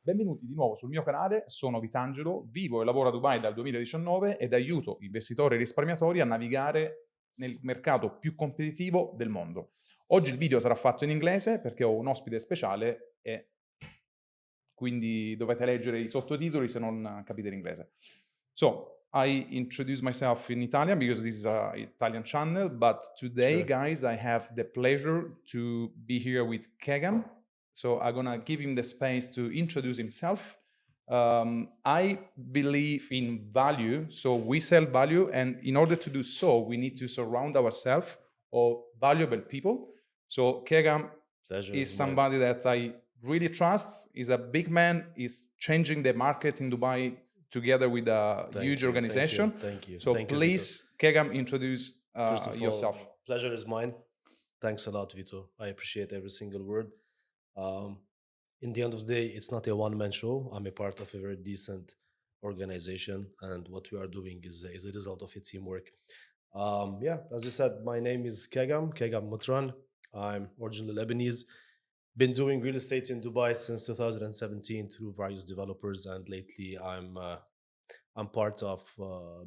Benvenuti di nuovo sul mio canale, sono Vitangelo, vivo e lavoro a Dubai dal 2019 ed aiuto investitori e risparmiatori a navigare nel mercato più competitivo del mondo. Oggi il video sarà fatto in inglese perché ho un ospite speciale e quindi dovete leggere i sottotitoli se non capite l'inglese. So, I introduce myself in Italian because this is an Italian channel, but today, Sure. guys, I have the pleasure to be here with Kegham. So I'm gonna give him the space to introduce himself. I believe in value, so we sell value, and in order to do so, we need to surround ourselves of valuable people. So Kegham Pleasure is is mine. somebody that I really trust. He's a big man. He's changing the market in Dubai together with a huge organization. Thank you. So Thank you, Vito. please, Kegham, introduce First of yourself. all, pleasure is mine. Thanks a lot, Vito. I appreciate every single word. In the end of the day, it's not a one-man show. I'm a part of a very decent organization, and what we are doing is a result of a teamwork. Yeah, as you said, my name is Kegham Mutran. I'm originally Lebanese. Been doing real estate in Dubai since 2017 through various developers, and lately I'm part of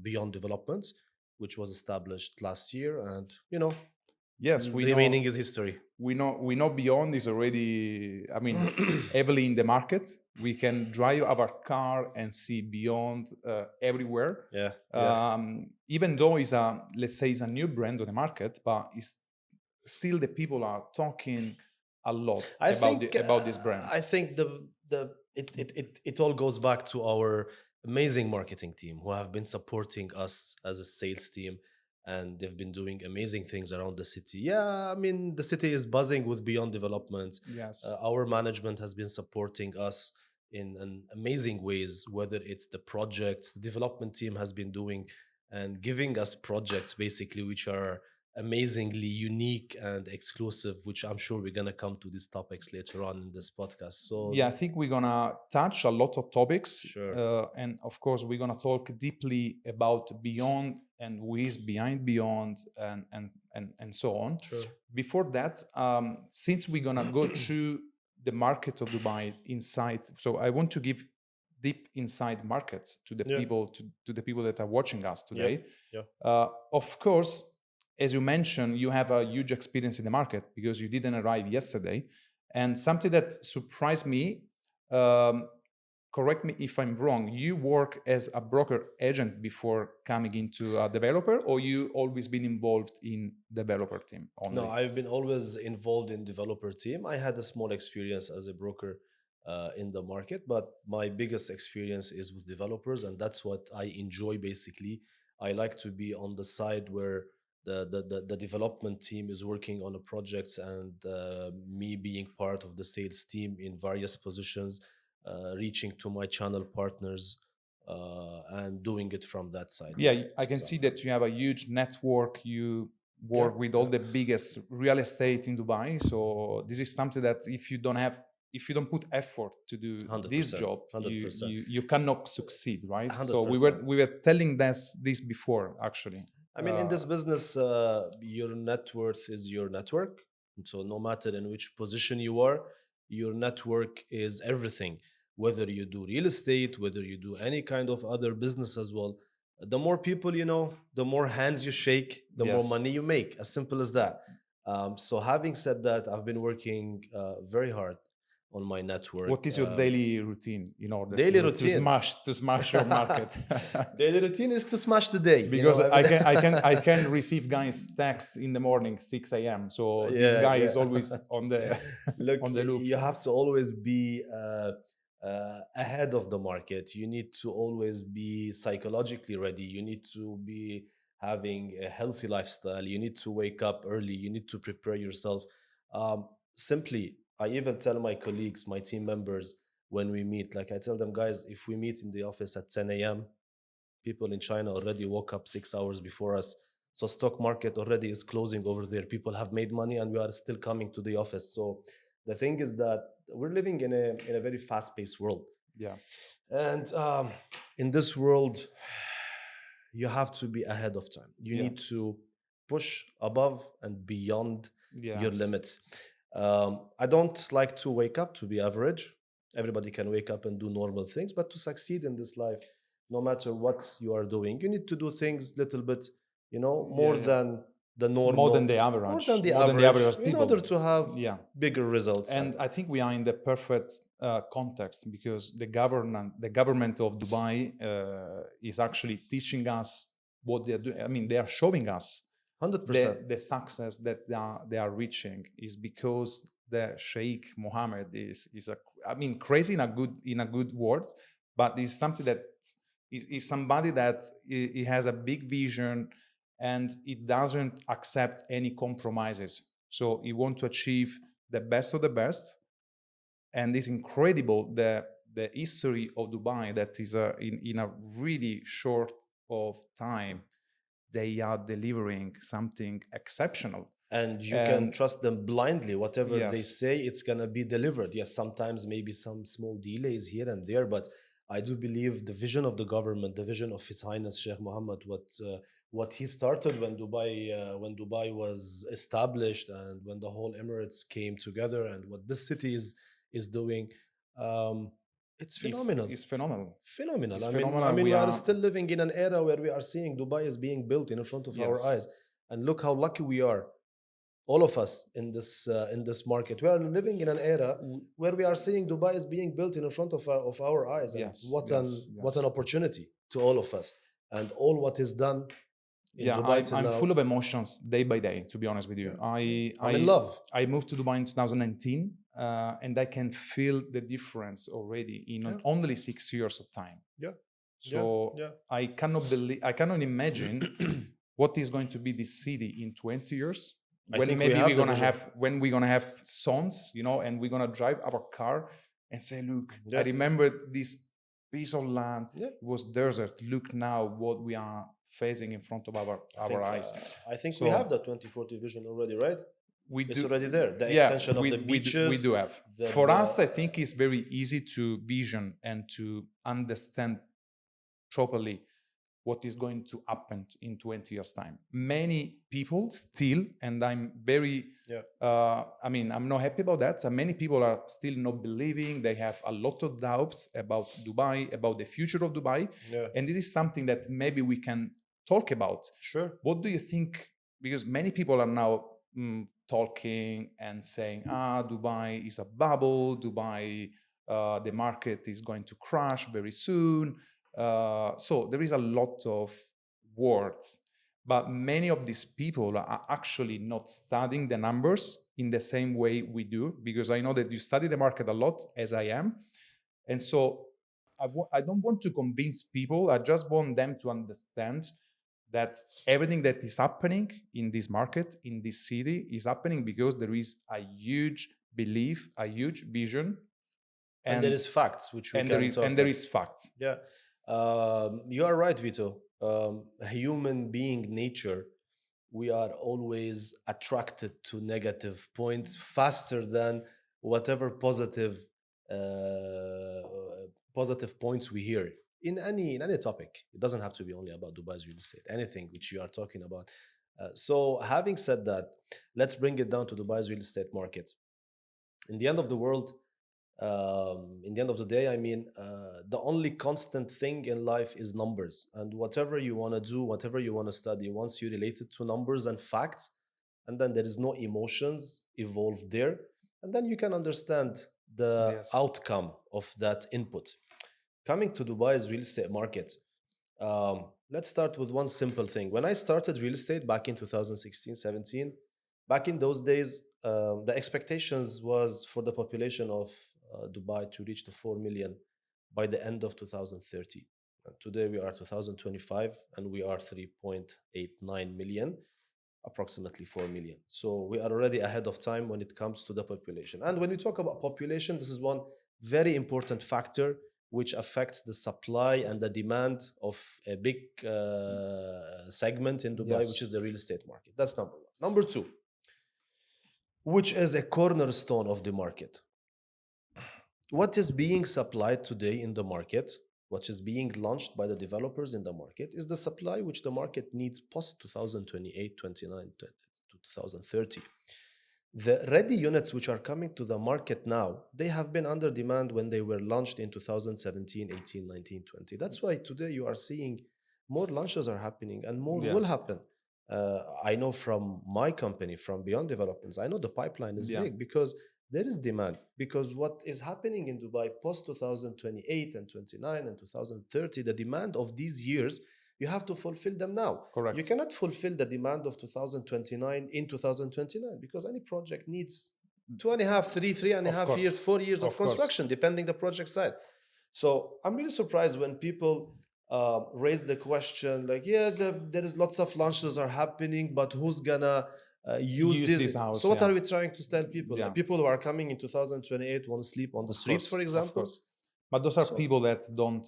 Beyond Developments, which was established last year, and Yes, the we remaining know. is history. We know Beyond is already, I mean, heavily in the market. We can drive our car and see Beyond everywhere. Yeah. Even though it's a, let's say, it's a new brand on the market, but it's still the people are talking a lot I about think about this brand. I think it all goes back to our amazing marketing team who have been supporting us as a sales team, and they've been doing amazing things around the city. Yeah, I mean the city is buzzing with Beyond Developments. Yes. Our management has been supporting us in an amazing ways, whether it's the projects the development team has been doing and giving us projects basically which are amazingly unique and exclusive, which I'm sure we're gonna come to these topics later on in this podcast. So Yeah, I think we're gonna touch a lot of topics, Sure. and of course we're gonna talk deeply about Beyond and who is behind Beyond and so on. Sure. Before that, since we're gonna go through the market of Dubai inside, so I want to give deep inside market to the Yeah. people to the people that are watching us today. Yeah. Of course, as you mentioned, you have a huge experience in the market because you didn't arrive yesterday. And something that surprised me, correct me if I'm wrong, you work as a broker agent before coming into a developer, or you always been involved in developer team only? No, I've been always involved in developer team. I had a small experience as a broker in the market, but my biggest experience is with developers, and that's what I enjoy basically. I like to be on the side where the development team is working on the projects, and me being part of the sales team in various positions, reaching to my channel partners and doing it from that side. Yeah, I can see that you have a huge network. You work with all the biggest real estate in Dubai. So this is something that if you don't put effort to do this 100%, job, 100%. you cannot succeed, right? So 100%. we were telling this before actually. I mean, in this business, your net worth is your network. So no matter in which position you are, your network is everything. Whether you do real estate, whether you do any kind of other business as well, the more people you know, the more hands you shake, the more Yes. money you make. As simple as that. So having said that, I've been working very hard on my network. What is your daily routine in order Daily to routine. smash your market? Daily routine is to smash the day. Because every day. I can receive guys texts in the morning 6 a.m. So this Yeah, guy yeah. is always on the Look, on the loop. you have to always be ahead of the market. You need to always be psychologically ready. You need to be having a healthy lifestyle. You need to wake up early. You need to prepare yourself. Simply, I even tell my colleagues, my team members, when we meet, like I tell them, guys, if we meet in the office at 10 a.m., people in China already woke up 6 hours before us. So stock market already is closing over there. People have made money and we are still coming to the office. So the thing is that we're living in a very fast-paced world. Yeah. And in this world, you have to be ahead of time. You Yeah. need to push above and beyond your Yes. limits. I don't like to wake up to be average. Everybody can wake up and do normal things, but to succeed in this life, no matter what you are doing, you need to do things little bit, more Yeah. than the norm, More than the more than average, the more than the average, average in people. order to have Yeah. bigger results. And I think we are in the perfect context, because the government of Dubai is actually teaching us what they are doing. I mean, they are showing us 100%. the success that they are reaching is because the Sheikh Mohammed is crazy in a good word, but is something that is somebody that he has a big vision, and it doesn't accept any compromises. So he wants to achieve the best of the best, and it's incredible the history of Dubai that is in a really short of time they are delivering something exceptional. And you can trust them blindly. Whatever they Yes. say, it's going to be delivered. Yes, sometimes maybe some small delays here and there, but I do believe the vision of the government, the vision of His Highness Sheikh Mohammed, what he started when Dubai was established, and when the whole Emirates came together, and what this city is doing, it's phenomenal. It's phenomenal. Phenomenal. It's I phenomenal. mean, we are still living in an era where we are seeing Dubai is being built in front of our Yes. eyes, and look how lucky we are, all of us in this market. We are living in an era where we are seeing Dubai is being built in front of our eyes. And Yes. What an opportunity to all of us, and all what is done in Dubai till I'm now. full of emotions day by day, to be honest with you. I'm in love. I moved to Dubai in 2019, and I can feel the difference already in only 6 years of time. Yeah. So I cannot imagine what is going to be this city in 20 years. When maybe we're gonna have sons, and we're gonna drive our car and say, look, I remember this piece of land, it was desert. Look now what we are facing in front of our eyes. I think we have the 2040 vision already, right? It's already there. The extension of the beaches. We do have. For us, I think it's very easy to vision and to understand properly what is going to happen in 20 years' time. Many people still, and I'm very, I'm not happy about that. Many people are still not believing. They have a lot of doubts about Dubai, about the future of Dubai. Yeah. And this is something that maybe we can talk about. Sure. What do you think? Because many people are now talking and saying, Dubai is a bubble. Dubai, the market is going to crash very soon. So there is a lot of words, but many of these people are actually not studying the numbers in the same way we do, because I know that you study the market a lot, as I am. And so I don't want to convince people. I just want them to understand that everything that is happening in this market, in this city, is happening because there is a huge belief, a huge vision. And there is facts, which we can talk about. And there is facts. Yeah. You are right, Vito. Human being nature, we are always attracted to negative points faster than whatever positive points we hear in any topic. It doesn't have to be only about Dubai's real estate. Anything which you are talking about. So having said that, let's bring it down to Dubai's real estate market. In the end of the world, in the end of the day, the only constant thing in life is numbers. And whatever you want to do, whatever you want to study, once you relate it to numbers and facts, and then there is no emotions involved there, and then you can understand the outcome of that input. Coming to Dubai's real estate market, let's start with one simple thing. When I started real estate back in 2016, 17, back in those days, the expectations was for the population of Dubai to reach the 4 million by the end of 2030. And today we are 2025 and we are 3.89 million, approximately 4 million. So we are already ahead of time when it comes to the population. And when we talk about population, this is one very important factor which affects the supply and the demand of a big segment in Dubai, which is the real estate market. That's number one. Number two, which is a cornerstone of the market. What is being supplied today in the market, what is being launched by the developers in the market, is the supply which the market needs post 2028, 29, to 2030. The ready units which are coming to the market now, they have been under demand when they were launched in 2017, 18, 19, 20. That's why today you are seeing more launches are happening and more Yeah, will happen. I know from my company, from Beyond Developments, I know the pipeline is yeah, big because there is demand. Because what is happening in Dubai post 2028 and 29 and 2030, the demand of these years, you have to fulfill them now. You correct. cannot fulfill the demand of 2029 in 2029 because any project needs 2.5, three and a Of half years, course, 4 years of of course. construction, depending the project side. So I'm really surprised when people raise the question like, yeah, there is lots of launches are happening, but who's gonna use Use this? this house, So what yeah, are we trying to tell people? yeah, Like people who are coming in 2028 want to sleep on the streets, for of example. course. But those are So people that don't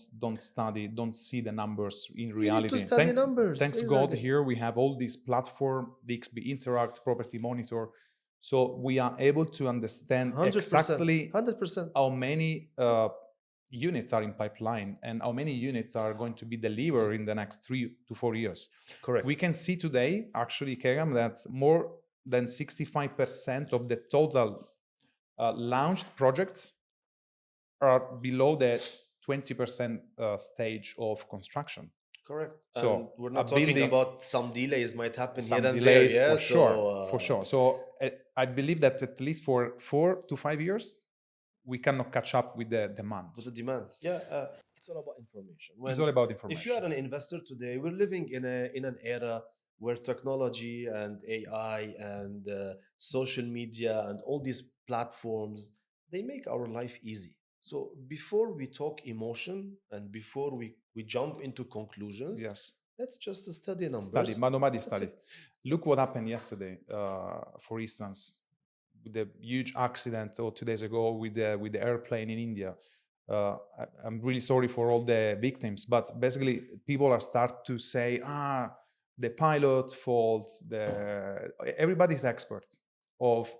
study, don't see the numbers in you need to reality. study numbers. Thanks God, Exactly. here we have all these platform, Bixby Interact, Property Monitor, so we are able to understand 100%. exactly 100%. how many units are in pipeline and how many units are going to be delivered in the next 3 to 4 years. We Correct. can see today, actually, Kegham, that more than 65% of the total launched projects are below the 20% stage of construction. Correct. And So we're a not talking building, about some delays might happen here some and there. delays Yeah. for sure, So for sure. So I believe that at least for 4 to 5 years, we cannot catch up with the demand. with the demand. Yeah. It's all about information. It's When all about if you are an information. investor today, we're living in an era where technology and AI and social media and all these platforms, they make our life easy. So before we talk emotion and before we jump into conclusions, Yes. let's just study Study, numbers. but nobody That's study. it. Look what happened yesterday, for instance, with the huge accident or 2 days ago with the airplane in India. I'm really sorry for all the victims, but basically people are start to say, the pilot fault. Everybody's experts of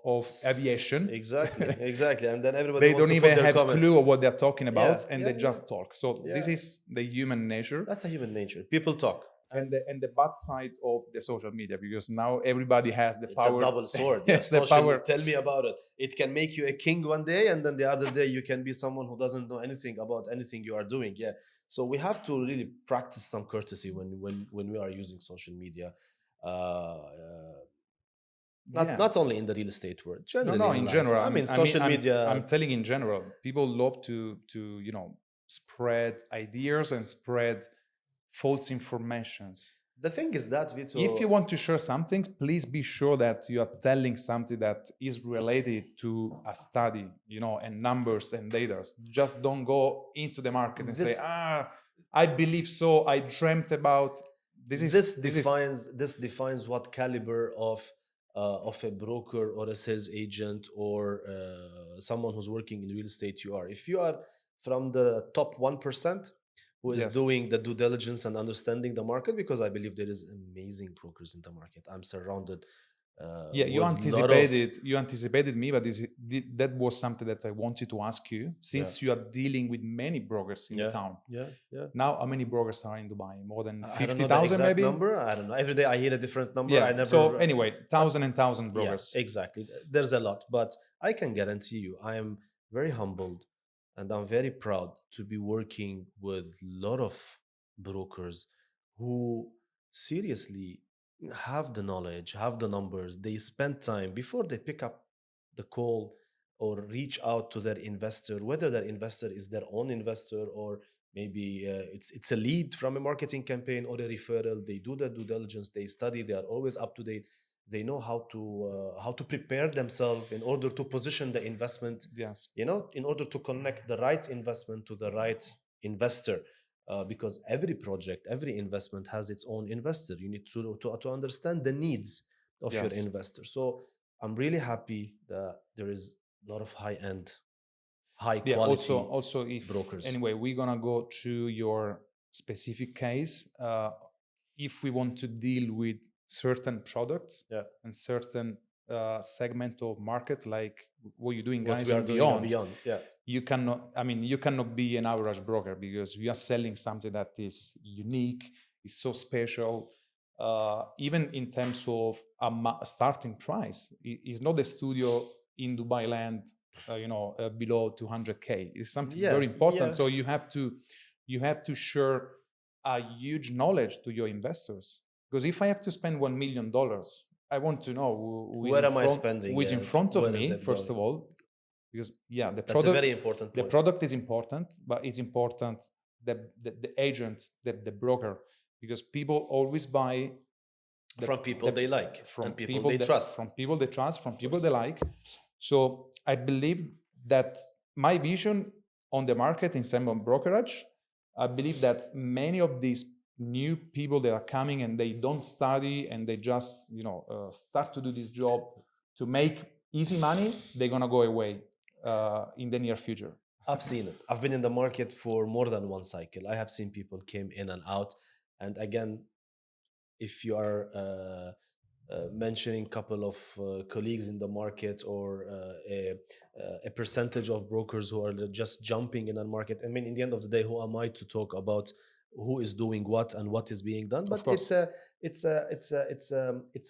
aviation. Exactly, exactly. And then everybody They wants don't to put even their have comment. clue of what they're talking Yeah, about, and yeah, they yeah, just talk. So this yeah. is the human nature That's a human nature. People talk. and the bad side of the social media, because now everybody has the It's a power. double sword. Yeah, It's the social. power. Tell me about it. It can make you a king one day, and then the other day you can be someone who doesn't know anything about anything you are doing. Yeah. So we have to really practice some courtesy when we are using social media. Not Yeah. not only in the real estate world, No, generally no. in In life. general, I mean, social I'm media. telling in general, people love to spread ideas and spread false informations. The thing is that If you Vito, want to share something, please be sure that you are telling something that is related to a study, and numbers and data. Just don't go into the market and say, this I believe so, I dreamt about. this defines what caliber of a broker or a sales agent or someone who's working in real estate you are. If you are from the top 1% who is Yes. doing the due diligence and understanding the market, because I believe there is amazing brokers in the market. I'm surrounded Yeah, with a lot of you anticipated me, but that was something that I wanted to ask you, yeah, since you are dealing with many brokers in the yeah, town. yeah, yeah. Now, how many brokers are in Dubai? More than I don't know the 50,000 exact maybe? number. I don't know. Every day I hear a different number. I Yeah. So never, anyway, but thousand and thousand yeah, brokers. exactly. There's a lot, but I can guarantee you, I am very humbled and I'm very proud to be working with a lot of brokers who seriously have the knowledge, have the numbers. They spend time before they pick up the call or reach out to their investor, whether their investor is their own investor or maybe it's a lead from a marketing campaign or a referral. They do their due diligence, they study, they are always up to date. They know how to prepare themselves in order to position the investment, Yes. in order to connect the right investment to the right investor. Because every project, every investment has its own investor. You need to understand the needs of your Yes. investor. So I'm really happy that there is a lot of high end, high Yeah. quality Also, if brokers. anyway, we're gonna go to your specific case. If we want to deal with certain products Yeah. and certain segment of market, like what you're doing, What guys, we are in doing beyond, beyond. Yeah. you cannot. I mean, you cannot be an average broker because we are selling something that is unique, is so special. even in terms of a starting price. It's not a studio in Dubai land, below 200K. It's something very important. So you have to share a huge knowledge to your investors. Because if I have to spend $1 million, I want to know who is in front of me, first of all. Because that's a very important the point. product is important, but it's important the agent, the broker, because people always buy from people they like, from people they trust, from people they trust, from people they like. So I believe that my vision on the market in terms of brokerage, I believe that many of these new people that are coming and they don't study and they just start to do this job to make easy money, they're gonna go away in the near future. I've seen it. I've been in the market for more than one cycle. I have seen people came in and out. And again, if you are mentioning a couple of colleagues in the market, or a percentage of brokers who are just jumping in the market, I mean, in the end of the day, who am I to talk about who is doing what and what is being done? But it's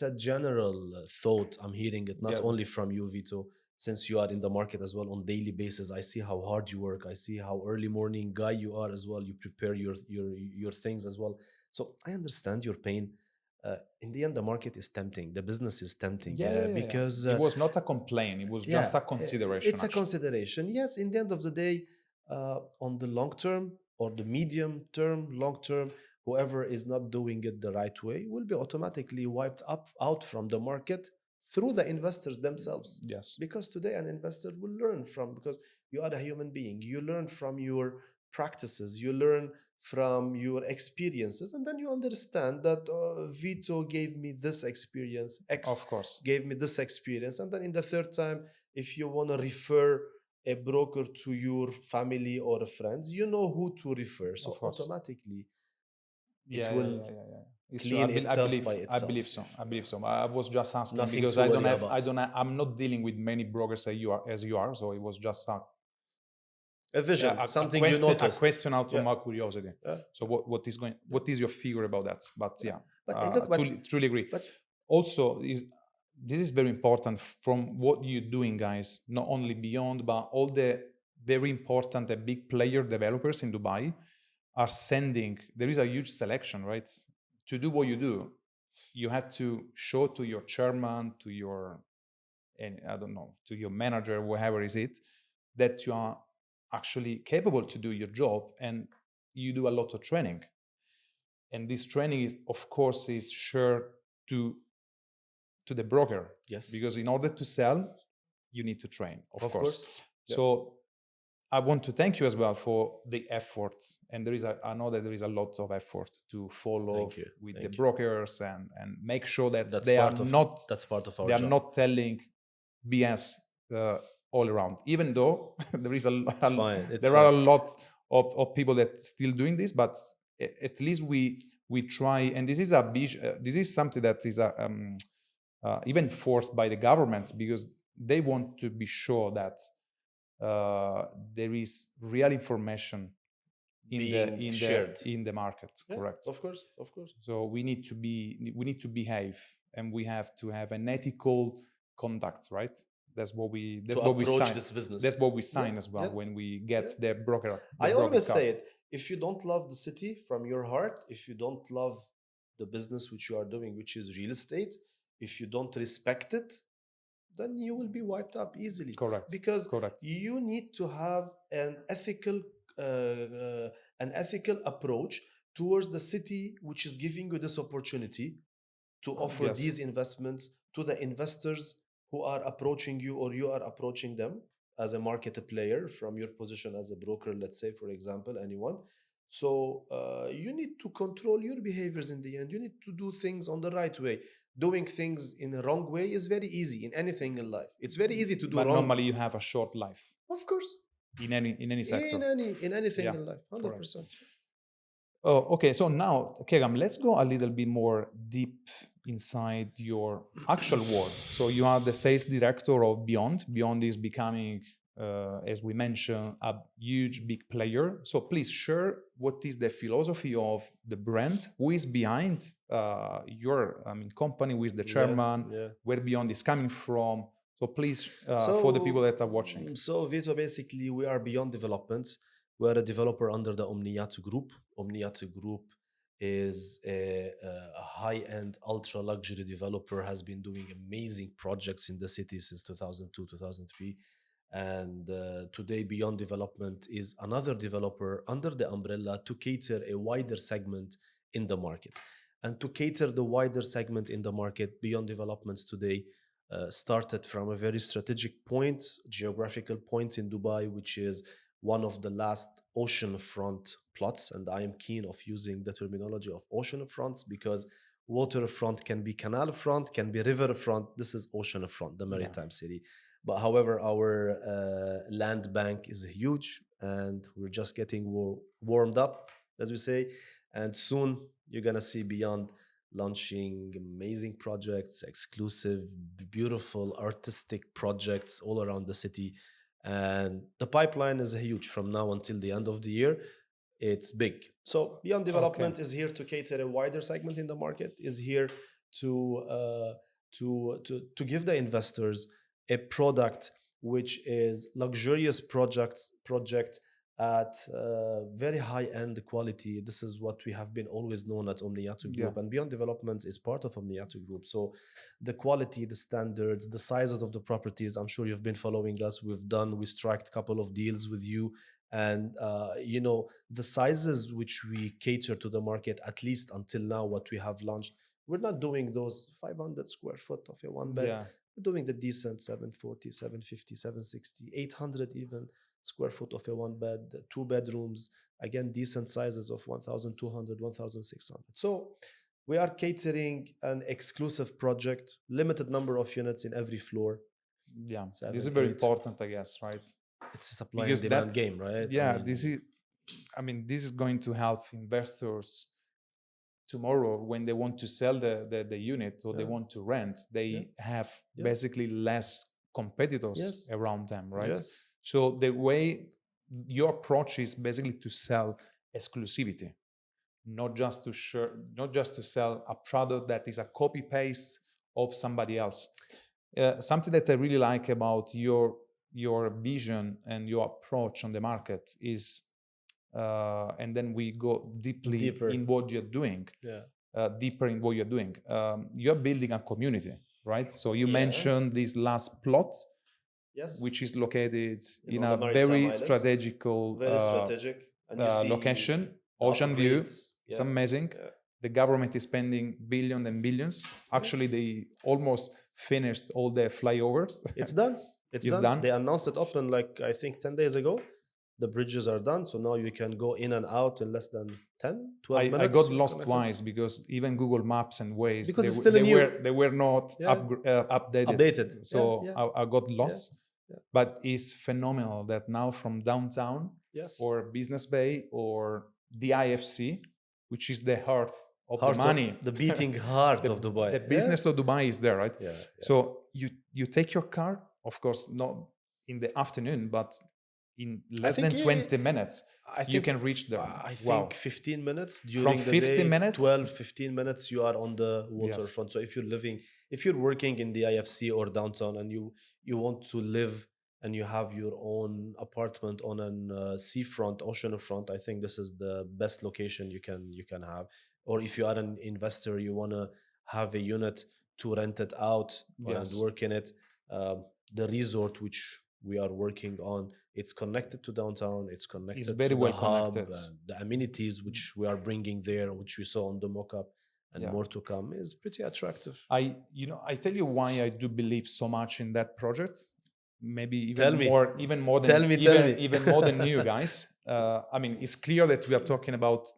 a general thought. I'm hearing it not only from you, Vito, since you are in the market as well on daily basis. I see how hard you work. I see how early morning guy you are as well. You prepare your things as well. So I understand your pain. In the end, the market is tempting. The business is tempting. Because it was not a complaint. It was just a consideration. It's a consideration. Yes, in the end of the day, on the long term or the medium term, long term, whoever is not doing it the right way will be automatically wiped out from the market through the investors themselves. Yes. Because today an investor will learn from, because you are a human being. You learn from your practices. You learn from your experiences, and then you understand that Vito gave me this experience, X of course gave me this experience, and then in the third time, if you want to refer a broker to your family or friends, you know who to refer. So automatically it will clean itself by itself. I believe so. I was just asking Nothing because to I'm not dealing with many brokers as you are. So it was just a vision, something you noticed. A question out of my curiosity. So what is your figure about that? But truly agree. But also, this is very important from what you're doing, guys, not only beyond, but all the very important and big player developers in Dubai are sending, there is a huge selection, right? To do what you do, you have to show to your chairman, to your, to your manager, whoever is it, that you are actually capable to do your job, and you do a lot of training. And this training is, of course, is shared to the broker. Yes. Because in order to sell, you need to train, of course. So I want to thank you as well for the effort. And I know that there is a lot of effort to follow with the brokers and make sure that that's part of our they job. are not telling BS all around, even though there is there are a lot of people that still doing this, but at least we try. And this is a this is something that is even forced by the government, because they want to be sure that there is real information in the market. Correct. Of course. So we need to behave, and we have to have an ethical conduct, right? That's what we sign. This business. That's what we sign as well when we get the broker. I always say it: if you don't love the city from your heart, if you don't love the business which you are doing, which is real estate, if you don't respect it, then you will be wiped up easily. Correct. Because you need to have an ethical approach towards the city which is giving you this opportunity to offer these investments to the investors who are approaching you, or you are approaching them as a market player from your position as a broker, let's say, for example, anyone. So you need to control your behaviors in the end. You need to do things on the right way. Doing things in a wrong way is very easy in anything in life. It's very easy to do wrong. But normally you have a short life. Of course. In any sector. In anything in life. 100%. Oh, okay. So now, Kegham, let's go a little bit more deep inside your actual work. So you are the sales director of Beyond. Beyond is becoming as we mentioned, a huge big player. So please share what is the philosophy of the brand, who is behind your company, who is the chairman, Yeah. where Beyond is coming from. So please, So, for the people that are watching. So Vito, basically, we are Beyond Developments. We're a developer under the Omniato Group. Omniato Group is a high-end, ultra-luxury developer, has been doing amazing projects in the city since 2002, 2003. And today, Beyond Development is another developer under the umbrella to cater a wider segment in the market. And to cater the wider segment in the market, Beyond Developments today started from a very strategic point, geographical point in Dubai, which is one of the last oceanfront plots. And I am keen of using the terminology of oceanfronts because waterfront can be canal front, can be riverfront. This is oceanfront, the maritime city. But however, our land bank is huge and we're just getting warmed up, as we say. And soon you're going to see Beyond launching amazing projects, exclusive, beautiful, artistic projects all around the city. And the pipeline is huge from now until the end of the year. It's big. So Beyond Development is here to cater a wider segment in the market, is here to give the investors a product which is luxurious project at very high-end quality. This is what we have been always known at Omniato Group, and Beyond Developments is part of Omniato Group. So the quality, the standards, the sizes of the properties, I'm sure you've been following us. We struck a couple of deals with you, and the sizes which we cater to the market, at least until now, what we have launched, we're not doing those 500 square foot of a one bed. We're doing the decent 740, 750, 760, 800 even square foot of a one bed, 2 bedrooms, again, decent sizes of 1,200, 1,600. So we are catering an exclusive project, limited number of units in every floor. Yeah, this is very important, I guess, right? It's a supply and demand game, right? Yeah, this is going to help investors tomorrow when they want to sell the unit or they want to rent. They have basically less competitors around them, right? So the way your approach is basically to sell exclusivity, not just to sell a product that is a copy paste of somebody else. Something that I really like about your vision and your approach on the market is, and then we go deeper in what you're doing. Deeper in what you're doing. You're building a community, right? So you mentioned this last plot, which is located in a very strategic location, ocean view. It's amazing. The government is spending billions and billions. Actually, they almost finished all the flyovers. It's done. It's done. They announced it open I think 10 days ago. The bridges are done, so now you can go in and out in less than 10, 12 minutes. I got lost twice because even Google Maps and Waze, because it's still new. They were not updated. So I got lost. But it's phenomenal that now from downtown or Business Bay or the IFC, which is the heart of the money, the beating heart of Dubai. The business of Dubai is there, right? So you take your car, of course, not in the afternoon, but in less than 20 minutes, you can reach there. I think 15 minutes From during the 15 day, minutes? 12, 15 minutes, you are on the waterfront. So if you're working in the IFC or downtown and you want to live and you have your own apartment on an seafront, oceanfront, I think this is the best location you can have. Or if you are an investor, you want to have a unit to rent it out and work in it. The resort which we are working on, it's connected to downtown, it's connected very to well the hub, connected. the amenities which we are bringing there, which we saw on the mock-up, and more to come, is pretty attractive. I tell you why I do believe so much in that project. Maybe even more than you guys. It's clear that we are talking about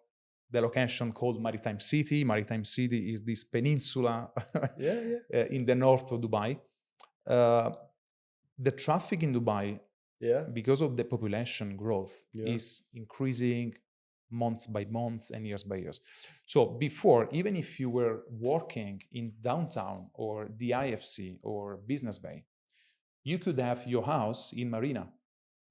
the location called Maritime City. Maritime City is this peninsula in the north of Dubai. The traffic in Dubai, because of the population growth, is increasing months by months and years by years. So before, even if you were working in downtown or the IFC or Business Bay, you could have your house in Marina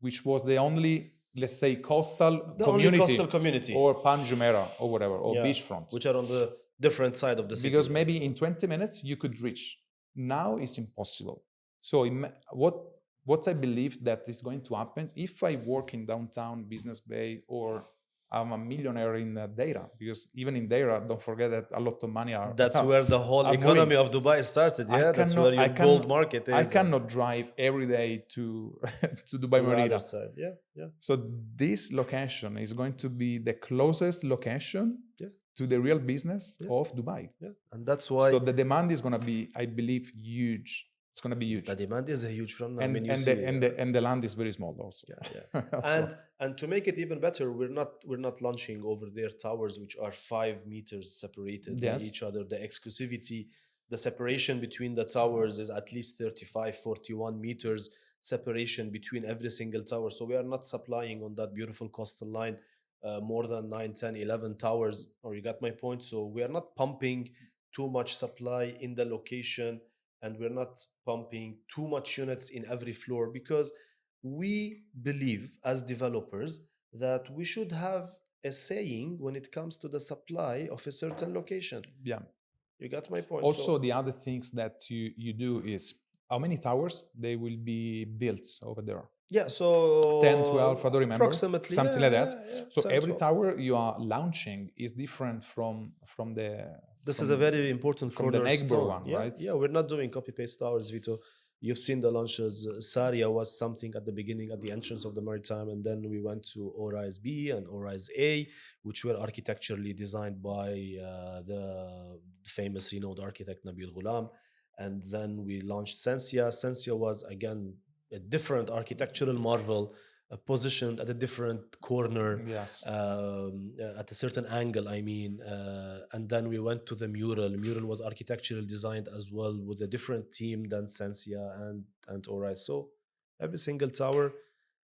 which was the only, let's say, coastal The only community, coastal community. or Palm Jumeirah or whatever, or Yeah, beachfront. which are on the different side of the city. Because maybe in 20 minutes you could reach. Now it's impossible. So what I believe that is going to happen if I work in downtown Business Bay, or I'm a millionaire in Deira, because even in Deira, don't forget that a lot of money are. That's where the whole are economy moving. of Dubai started. I Yeah, that's cannot- where your I gold cannot- market is. I cannot drive every day to to Dubai to the Marina. other side. Yeah, yeah. So this location is going to be the closest location Yeah. to the real business Yeah. of Dubai. Yeah, and that's why So the demand is going to be, I believe, huge. It's going to be huge. the demand is a huge from now. And, I mean, you and, see, the land is very small also. yeah, yeah. So- and to make it even better, we're not launching over there towers which are 5 meters separated by Yes. each other. The exclusivity, the separation between the towers is at least 35, 41 meters separation between every single tower. So we are not supplying on that beautiful coastal line more than 9, 10, 11 towers. Or you got my point? So we are not pumping too much supply in the location, and we're not pumping too much units in every floor, because we believe as developers that we should have a saying when it comes to the supply of a certain location. yeah. You got my point? Also, the other things that you do is how many towers they will be built over there. Yeah, so 10, 12, I don't remember. approximately Something like that. So 10, every 12. tower you are launching is different from the. This from- is a very important from the neighbor cornerstone. one, Yeah, right? yeah, we're not doing copy-paste towers, Vito. You've seen the launches. Saria was something at the beginning, at the entrance of the Maritime, and then we went to Orise B and Orise A, which were architecturally designed by the famous renowned architect Nabil Ghulam. And then we launched Sensia. Sensia was, again, a different architectural marvel, positioned at a different corner, Yes. at a certain angle, I mean. And then we went to the mural. Mural was architecturally designed as well, with a different team than Sensia and Orise. So every single tower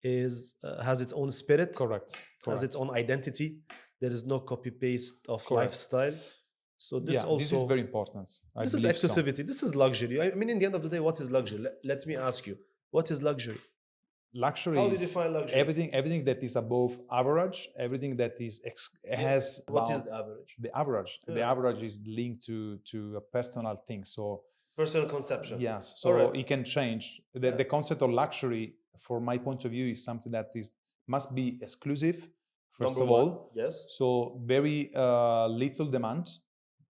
is has its own spirit, Correct. has its own identity. There is no copy paste of Correct. lifestyle. So this Yeah, also, this is very important. I this is believe so. exclusivity. This is luxury. I mean, in the end of the day, what is luxury? Let me ask you, what is luxury? Luxury How do you is define luxury? everything that is above average, everything that is has What is about the average? the average. The Yeah. average is linked to a personal thing. So Personal conception. yes, so Alright. it can change. The concept of luxury, from my point of view, is something that must be exclusive, first Number of one, all. yes. So very little demand.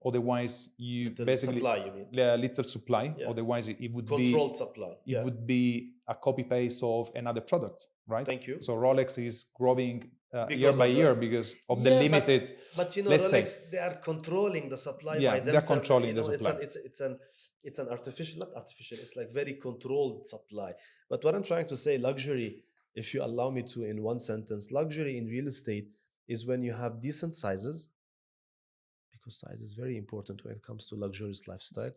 Otherwise, you Little basically supply, you mean? little supply. Yeah. Otherwise, it would Controlled be supply. it Yeah. would be a copy paste of another product, right? Thank you. So Rolex is growing Because year of by the- year because of the Yeah, limited. But you know, let's say- Rolex, they are controlling the supply Yeah, by they're themselves. controlling You the know, supply. It's an artificial, not artificial. It's like very controlled supply. But what I'm trying to say, luxury, if you allow me to, in one sentence, luxury in real estate is when you have decent sizes, because size is very important when it comes to luxurious lifestyle.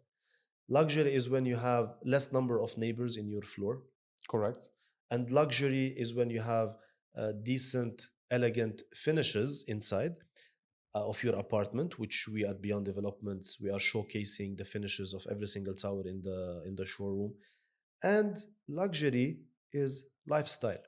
Luxury is when you have less number of neighbors in your floor. Correct. And luxury is when you have decent, elegant finishes inside of your apartment, which we at Beyond Developments, we are showcasing the finishes of every single tower in the showroom. And luxury is lifestyle.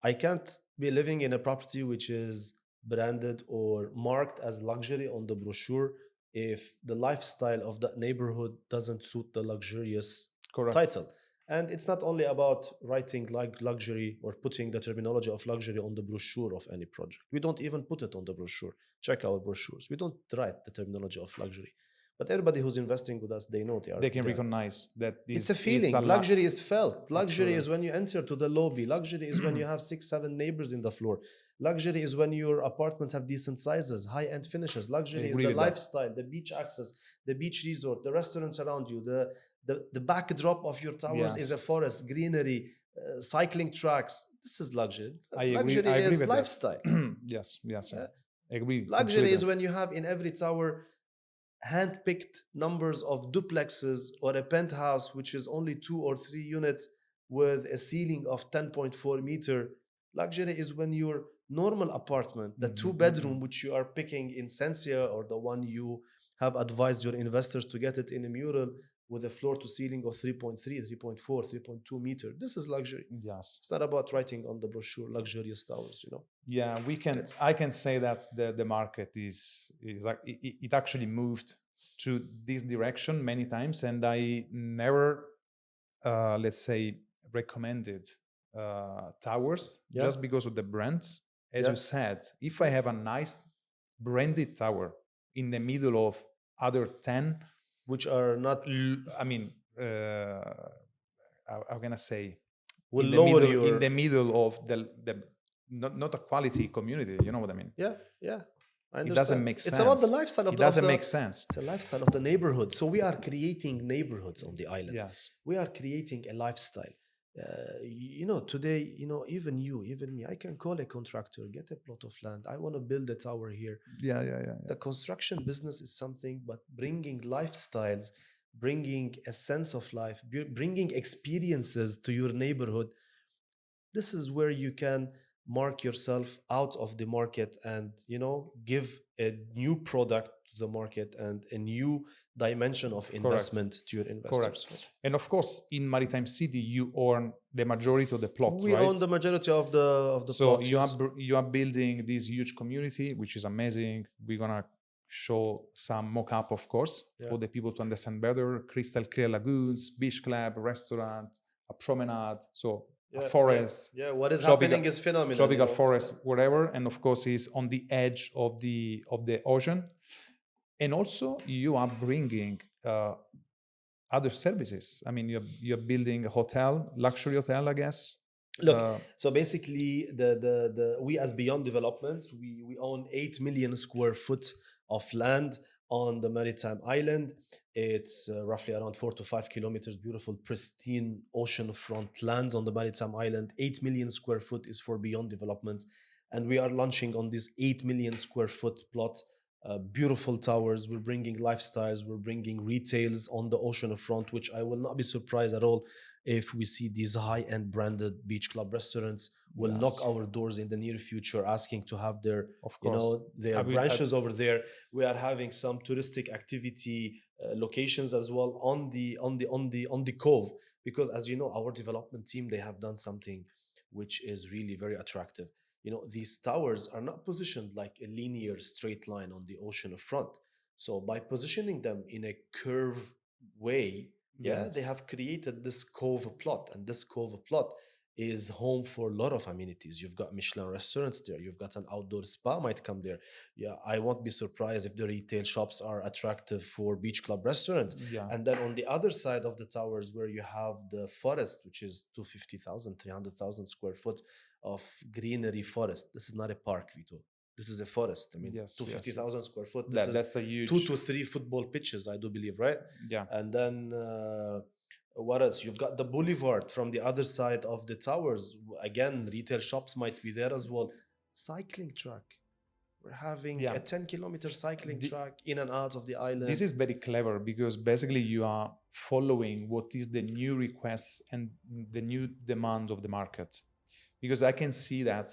I can't be living in a property which is branded or marked as luxury on the brochure if the lifestyle of that neighborhood doesn't suit the luxurious Correct. title. And it's not only about writing like luxury or putting the terminology of luxury on the brochure of any project. We don't even put it on the brochure. Check our brochures. We don't write the terminology of luxury. But everybody who's investing with us, they know They can recognize that it's a feeling. Luxury is felt. Luxury Absolutely. is when you enter to the lobby. Luxury is when you have 6, 7 neighbors in the floor. Luxury is when your apartments have decent sizes, high-end finishes. Luxury is agree the with that. lifestyle, the beach access, the beach resort, the restaurants around you. The backdrop of your towers is Yes. a forest, greenery, cycling tracks. This is luxury. I agree. Luxury I agree is with lifestyle. that. Yes. I agree. Luxury is completely. when you have in every tower hand-picked numbers of duplexes or a penthouse which is only 2 or 3 units with a ceiling of 10.4 meter. Luxury is when your normal apartment, the 2-bedroom which you are picking in Sensia, or the one you have advised your investors to get it in a mural, with a floor to ceiling of 3.3, 3.4, 3.2 meter. This is luxury. Yes. It's not about writing on the brochure luxurious towers, you know. Yeah, I can say that the market is like it actually moved to this direction many times, and I never let's say recommended towers Yeah. just because of the brand. As Yeah. you said, if I have a nice branded tower in the middle of other 10, Which are not, I mean, how can I say, will in the lower middle, your. in the middle of the not a quality community. You know what I mean? Yeah, yeah. I understand. It doesn't make sense. It's about the lifestyle of It the. doesn't make sense. It's a lifestyle of the neighborhood. So we are creating neighborhoods on the island. Yes. We are creating a lifestyle. You know, today, you know, even you, even me, I can call a contractor, get a plot of land. I want to build a tower here. Yeah. The construction business is something, but bringing lifestyles, bringing a sense of life, bringing experiences to your neighborhood. This is where you can mark yourself out of the market and, you know, give a new product to the market and a new dimension of investment to your investors. Correct. And of course, in Maritime City, you own the majority of the plots, We right? own the majority of the So plots. you are building this huge community, which is amazing. We're gonna show some mock-up, of course, for the people to understand better. Crystal clear lagoons, beach club, restaurant, a promenade, so a forest. Yeah, what is tropical- happening is phenomenal. Tropical you know? forest, whatever, and of course, is on the edge of the ocean. And also, you are bringing other services. I mean, you're building a hotel, luxury hotel, I guess. Look, so basically, we as Beyond Developments, we own 8 million square foot of land on the maritime island. It's roughly around 4 to 5 kilometers, beautiful, pristine oceanfront lands on the maritime island. 8 million square foot is for Beyond Developments. And we are launching on this 8 million square foot plot. Beautiful towers. We're bringing lifestyles. We're bringing retails on the oceanfront, which I will not be surprised at all if we see these high-end branded beach club restaurants will knock our doors in the near future, asking to have their, you know, their branches over there. We are having some touristic activity locations as well on the cove, because as you know, our development team, they have done something which is really very attractive. You know, these towers are not positioned like a linear straight line on the ocean front. So by positioning them in a curve way, they have created this cove plot, and this cove plot is home for a lot of amenities. You've got Michelin restaurants there. You've got an outdoor spa might come there. Yeah, I won't be surprised if the retail shops are attractive for beach club restaurants. Yeah. And then on the other side of the towers, where you have the forest, which is 250,000, 300,000 square foot of greenery forest. This is not a park, Vito. This is a forest. I mean, 250,000 square foot. That's a huge 2 to 3 football pitches, I do believe, right? Yeah. And then what else? You've got the boulevard from the other side of the towers. Again, retail shops might be there as well. Cycling track. We're having a 10-kilometer cycling track in and out of the island. This is very clever because basically you are following what is the new requests and the new demand of the market. Because I can see that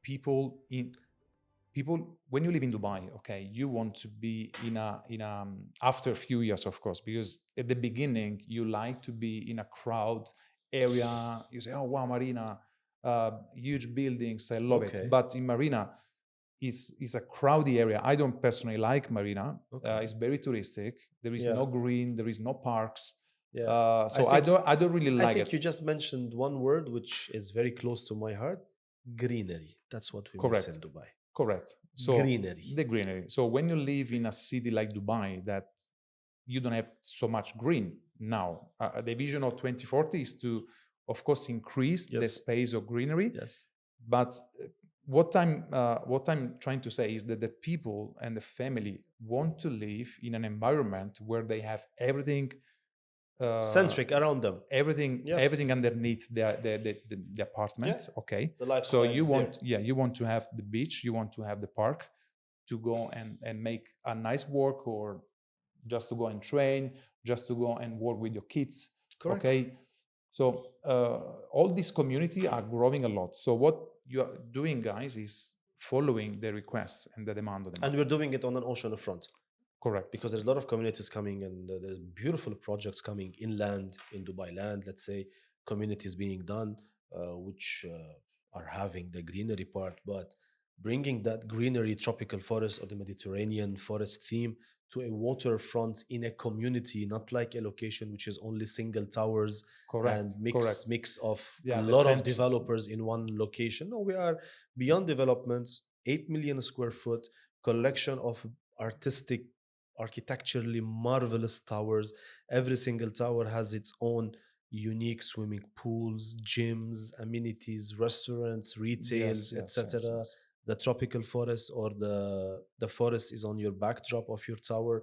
people when you live in Dubai, okay, you want to be in a after a few years, of course, because at the beginning you like to be in a crowd area. You say, oh wow, Marina, huge buildings, I love it. But in Marina, it's a crowded area. I don't personally like Marina. It's very touristic. There is no green. There is no parks. So I don't really like it. I think you just mentioned one word which is very close to my heart: greenery. That's what we miss in Dubai. Correct. So greenery. The greenery. So when you live in a city like Dubai, that you don't have so much green now, the vision of 2040 is to, of course, increase the space of greenery. Yes. But what I'm trying to say is that the people and the family want to live in an environment where they have everything centric around them, everything underneath the apartment. Okay, the lifestyle. So you want to have the beach, you want to have the park to go and make a nice work, or just to go and train, just to go and work with your kids. Correct. Okay, so all these community are growing a lot. So what you are doing, guys, is following the requests and the demand of the market. And we're doing it on an ocean front. Correct. because there's a lot of communities coming, and there's beautiful projects coming inland in Dubai land. Let's say communities being done, which are having the greenery part, but bringing that greenery, tropical forest or the Mediterranean forest theme to a waterfront in a community, not like a location which is only single towers Correct. and Correct. mix of Yeah, a the lot of sense- developers in one location. No, we are beyond developments. 8 million square foot collection of artistic, architecturally marvelous towers. Every single tower has its own unique swimming pools, gyms, amenities, restaurants, retails, Yes, yes, etc. yes, yes. The tropical forest or the forest is on your backdrop of your tower.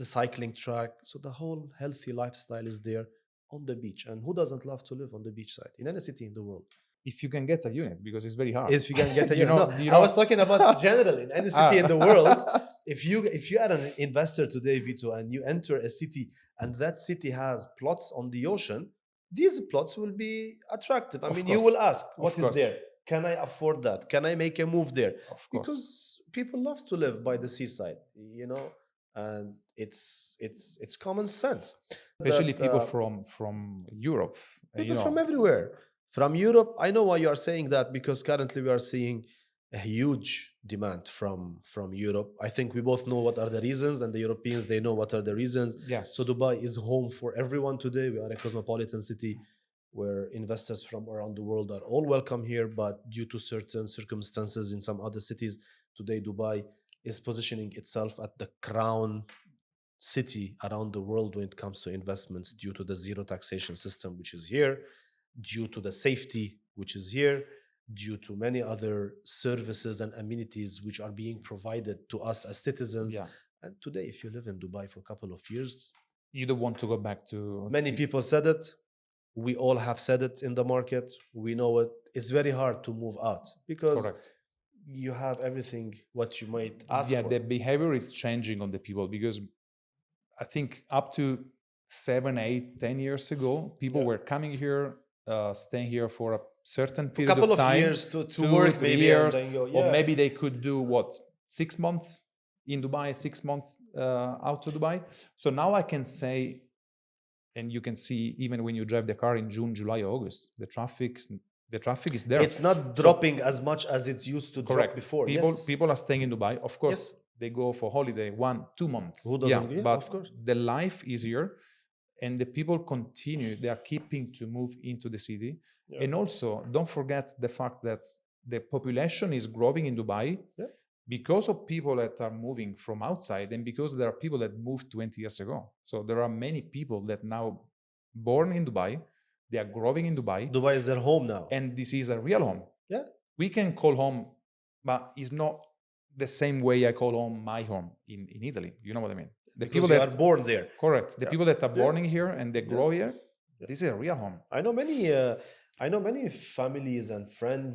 The cycling track. So the whole healthy lifestyle is there on the beach. And who doesn't love to live on the beach side in any city in the world? If you can get a unit, because it's very hard. If you can get a You unit. know- No, you I was know- talking about generally in any city in the world. If you are an investor today, Vito, and you enter a city and that city has plots on the ocean, these plots will be attractive. I Of mean, you course. will ask, Of what is course. there? Can I afford that? Can I make a move there? Of course. Because people love to live by the seaside, and it's common sense. Especially That, people from Europe. People from everywhere. From Europe, I know why you are saying that, because currently we are seeing a huge demand from Europe. I think we both know what are the reasons, and the Europeans, they know what are the reasons. Yes. So Dubai is home for everyone today. We are a cosmopolitan city where investors from around the world are all welcome here, but due to certain circumstances in some other cities, today Dubai is positioning itself at the crown city around the world when it comes to investments, due to the zero taxation system which is here, due to the safety which is here, due to many other services and amenities which are being provided to us as citizens. Yeah. And today, if you live in Dubai for a couple of years, You don't want to go back to... many people said it. We all have said it in the market. We know it. It's very hard to move out because Correct. you have everything what you might ask Yeah, for. the behavior is changing on the people, because I think up to 7, 8, 10 years ago, people Yeah. were coming here, staying here for a certain A period couple of of time, years to 2, work 3 maybe, years, and then go, or yeah. maybe they could do what, 6 months in Dubai, 6 months out to Dubai. So now I can say, and you can see even when you drive the car in June, July, August, the traffic is there. It's not dropping as much as it's used to drop Correct. before. People are staying in Dubai. Of course, Yes. they go for holiday 1, 2 months. Who doesn't? Yeah, but of course. the life is here, and the people continue. They are keeping to move into the city. Yeah. And also, don't forget the fact that the population is growing in Dubai, Yeah. because of people that are moving from outside, and because there are people that moved 20 years ago. So there are many people that now born in Dubai, they are growing in Dubai, Dubai is their home now. and this is a real home. Yeah. We can call home, but it's not the same way I call home my home in Italy. You know what I mean? The Because people you that are born there. correct. The Yeah. people that are born in here and they grow here, Yeah. this is a real home. I know many. I know many families and friends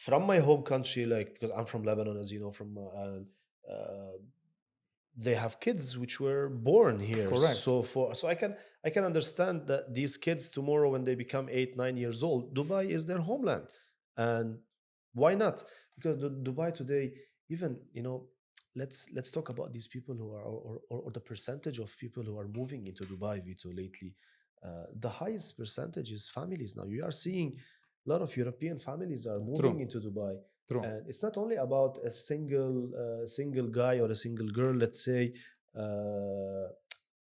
from my home country, like, because I'm from Lebanon, as you know, they have kids which were born here. Correct. So I can understand that these kids tomorrow, when they become 8, 9 years old, Dubai is their homeland, and why not? Because Dubai today, even let's talk about these people who are, or the percentage of people who are moving into Dubai, Vito, lately. The highest percentage is families now. You are seeing a lot of European families are moving into Dubai. True. And it's not only about a single guy or a single girl. Let's say,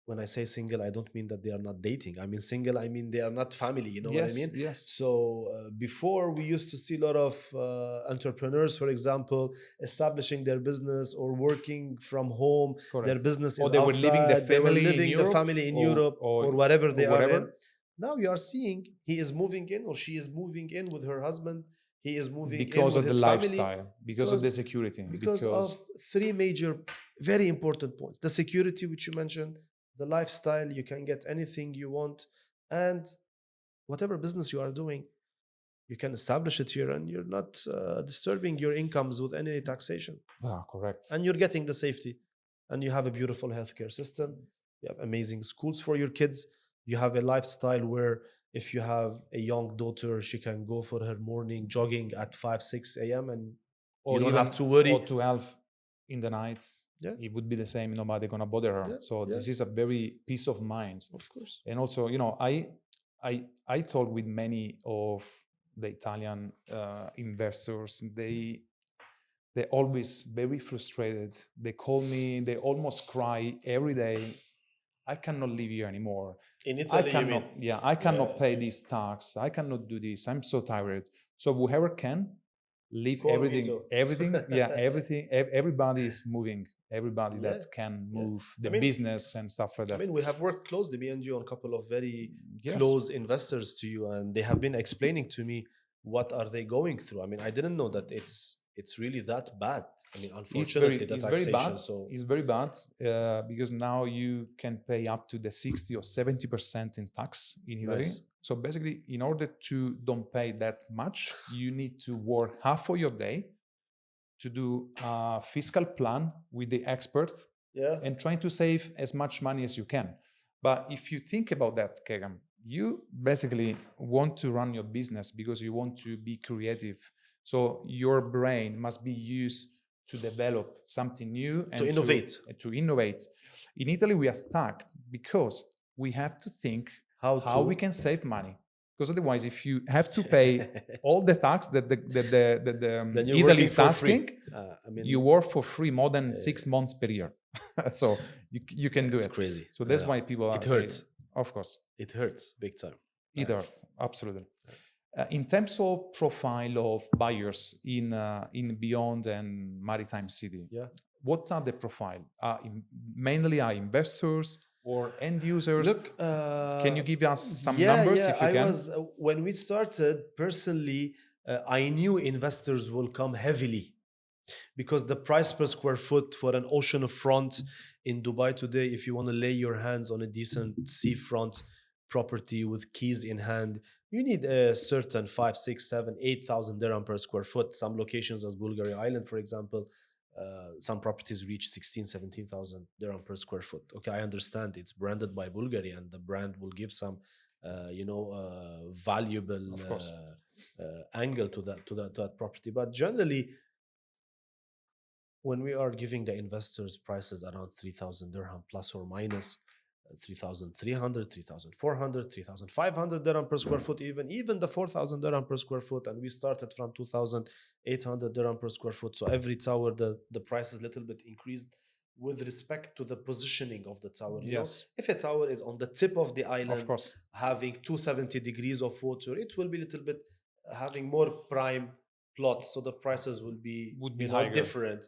when I say single, I don't mean that they are not dating. I mean single, I mean they are not family. You know what I mean? Yes. So before, we used to see a lot of entrepreneurs, for example, establishing their business or working from home. Correct. Their business is Or they were leaving the outside. They were family in living the Europe, family in or- Europe or- or whatever they are wherever. in. Now you are seeing he is moving in, or she is moving in with her husband. He is moving Because in of with the his family. lifestyle, because of the security, Because of 3 major, very important points: the security, which you mentioned, the lifestyle, you can get anything you want, and whatever business you are doing, you can establish it here, and you're not disturbing your incomes with any taxation, correct. and you're getting the safety, and you have a beautiful healthcare system. You have amazing schools for your kids. You have a lifestyle where, if you have a young daughter, she can go for her morning jogging at 5, 6 a.m. and Or you don't even have to worry. or 12 in the night. Yeah. it would be the same. Nobody gonna bother her. Yeah, So yeah. this is a very peace of mind. Of course. And also, I talk with many of the Italian investors. They're always very frustrated. They call me. They almost cry every day. I cannot live here anymore. In I Italy, you cannot. mean? Yeah, I cannot Yeah. pay this tax. I cannot do this. I'm so tired. So whoever can leave Call everything, Vito. everything. Everybody is moving. Everybody Yeah, that can yeah. move I the mean- business and stuff like I that. mean, we have worked closely, me and you, on a couple of very Yes. close investors to you, and they have been explaining to me what are they going through. I mean, I didn't know that it's really that bad. I mean, unfortunately, the It's taxation. very bad. So It's very bad because now you can pay up to the 60 or 70% in tax in Italy. Nice. So basically, in order to don't pay that much, you need to work half of your day to do a fiscal plan with the experts yeah, and trying to save as much money as you can. But if you think about that, Kegham, you basically want to run your business because you want to be creative. So your brain must be used to develop something new and to innovate. to innovate. In Italy, we are stuck because we have to think how we can save money. Because otherwise, if you have to pay all the tax that the Then you're Italy working is for free. asking, I mean, you work for free more than 6 months per year. So you can do it's it. crazy. So that's why people are It hurts. of course. It hurts big time. It hurts, absolutely. In terms of profile of buyers in Beyond and Maritime City, Yeah. what are the profile? Mainly are investors or end users? Look, can you give us some numbers if you I can? was when we started personally. I knew investors will come heavily because the price per square foot for an oceanfront in Dubai today, if you want to lay your hands on a decent seafront property with keys in hand, you need a certain 5, 6, 7, 8,000 dirham per square foot. Some locations, as Bulgaria Island, for example, some properties reach 16, 17,000 dirham per square foot. Okay, I understand it's branded by Bulgaria, and the brand will give some, valuable Of course. angle to that property. But generally, when we are giving the investors prices around 3,000 dirham plus or minus 3,300, 3,400, 3,500 dirham per square foot, even the 4,000 dirham per square foot, and we started from 2,800 dirham per square foot. So every tower, the price is a little bit increased with respect to the positioning of the tower. You know, if a tower is on the tip of the island, Of course, having 270 degrees of water, it will be a little bit having more prime plots, so the prices would be higher. different.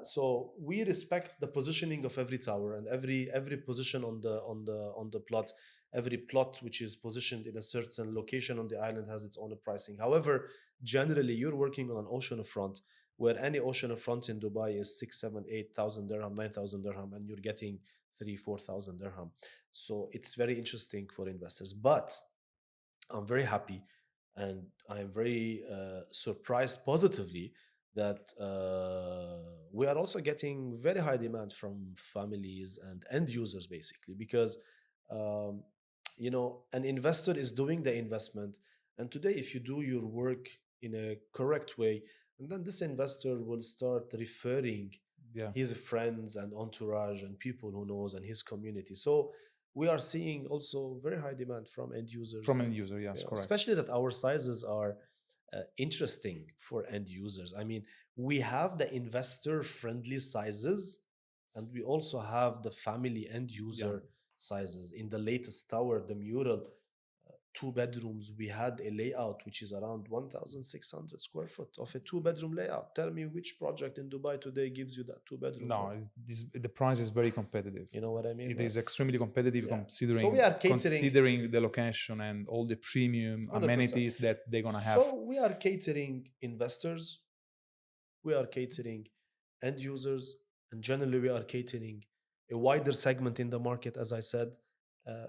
So we respect the positioning of every tower and every position on the plot. Every plot which is positioned in a certain location on the island has its own pricing. However, generally, you're working on an oceanfront, where any oceanfront in Dubai is 6, 7, 8,000 dirham, 9,000 dirham, and you're getting 3, 4,000 dirham. So it's very interesting for investors. But I'm very happy, and I'm very surprised positively that we are also getting very high demand from families and end users, basically, because an investor is doing the investment, and today, if you do your work in a correct way, and then this investor will start referring his friends and entourage and people who knows and his community. So we are seeing also very high demand from end users. From end user, yes, correct. Especially that our sizes are interesting for end users. I mean, we have the investor-friendly sizes, and we also have the family end user sizes. In the latest tower, the mural, 2 bedrooms, we had a layout which is around 1,600 square foot of a 2-bedroom layout. Tell me which project in Dubai today gives you that 2-bedroom? No, the price is very competitive. You know what I mean? It is extremely competitive considering, so we are considering the location and all the premium 100%. Amenities that they're going to have. So we are catering investors, we are catering end users, and generally we are catering a wider segment in the market. As I said,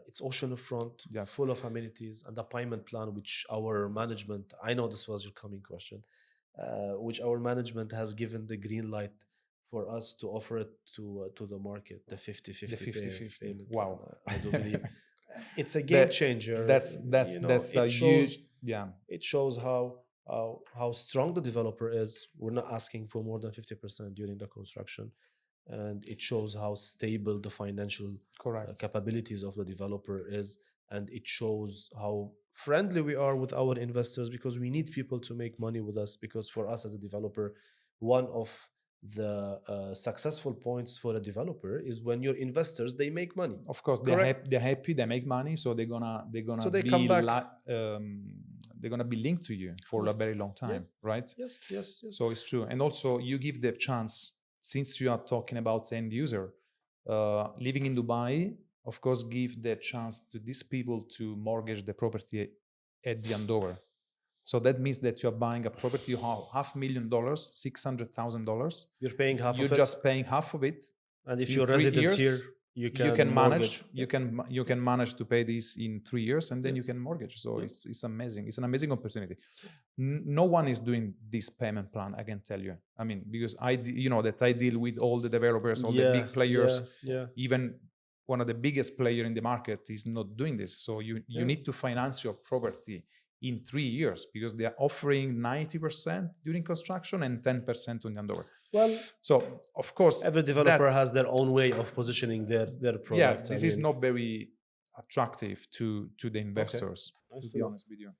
it's oceanfront, full of amenities, and the payment plan, which our management, I know this was your coming question, which our management has given the green light for us to offer it to the market, the 50-50. The 50-50. Wow. I do believe it's a game changer. That's a huge, it shows how strong the developer is. We're not asking for more than 50% during the construction. and it shows how stable the financial Correct. capabilities of the developer is, and it shows how friendly we are with our investors, because we need people to make money with us, because for us as a developer, one of the successful points for a developer is when your investors, they make money. Of course, Correct. they're happy, they make money, so they're gonna So they be come back. they're gonna be linked to you for a very long time, right? Yes. So it's true, and also you give the chance, since you are talking about end user, living in Dubai, of course, give the chance to these people to mortgage the property at the handover. So that means that you are buying a property of $500,000, $600,000. You're paying half You're of it, just paying half of it. and if in you're 3 resident years, here, you can manage. mortgage. You can manage to pay this in 3 years, and then Yeah. you can mortgage. So Yeah. it's amazing. It's an amazing opportunity. No one is doing this payment plan, I can tell you. I mean, because you know that I deal with all the developers, all the big players. Yeah. Even one of the biggest player in the market is not doing this. So you need to finance your property in 3 years, because they are offering 90% during construction and 10% on the handover. Well, so of course, every developer has their own way of positioning their product. Yeah, this is not very attractive to the investors, to be honest with you.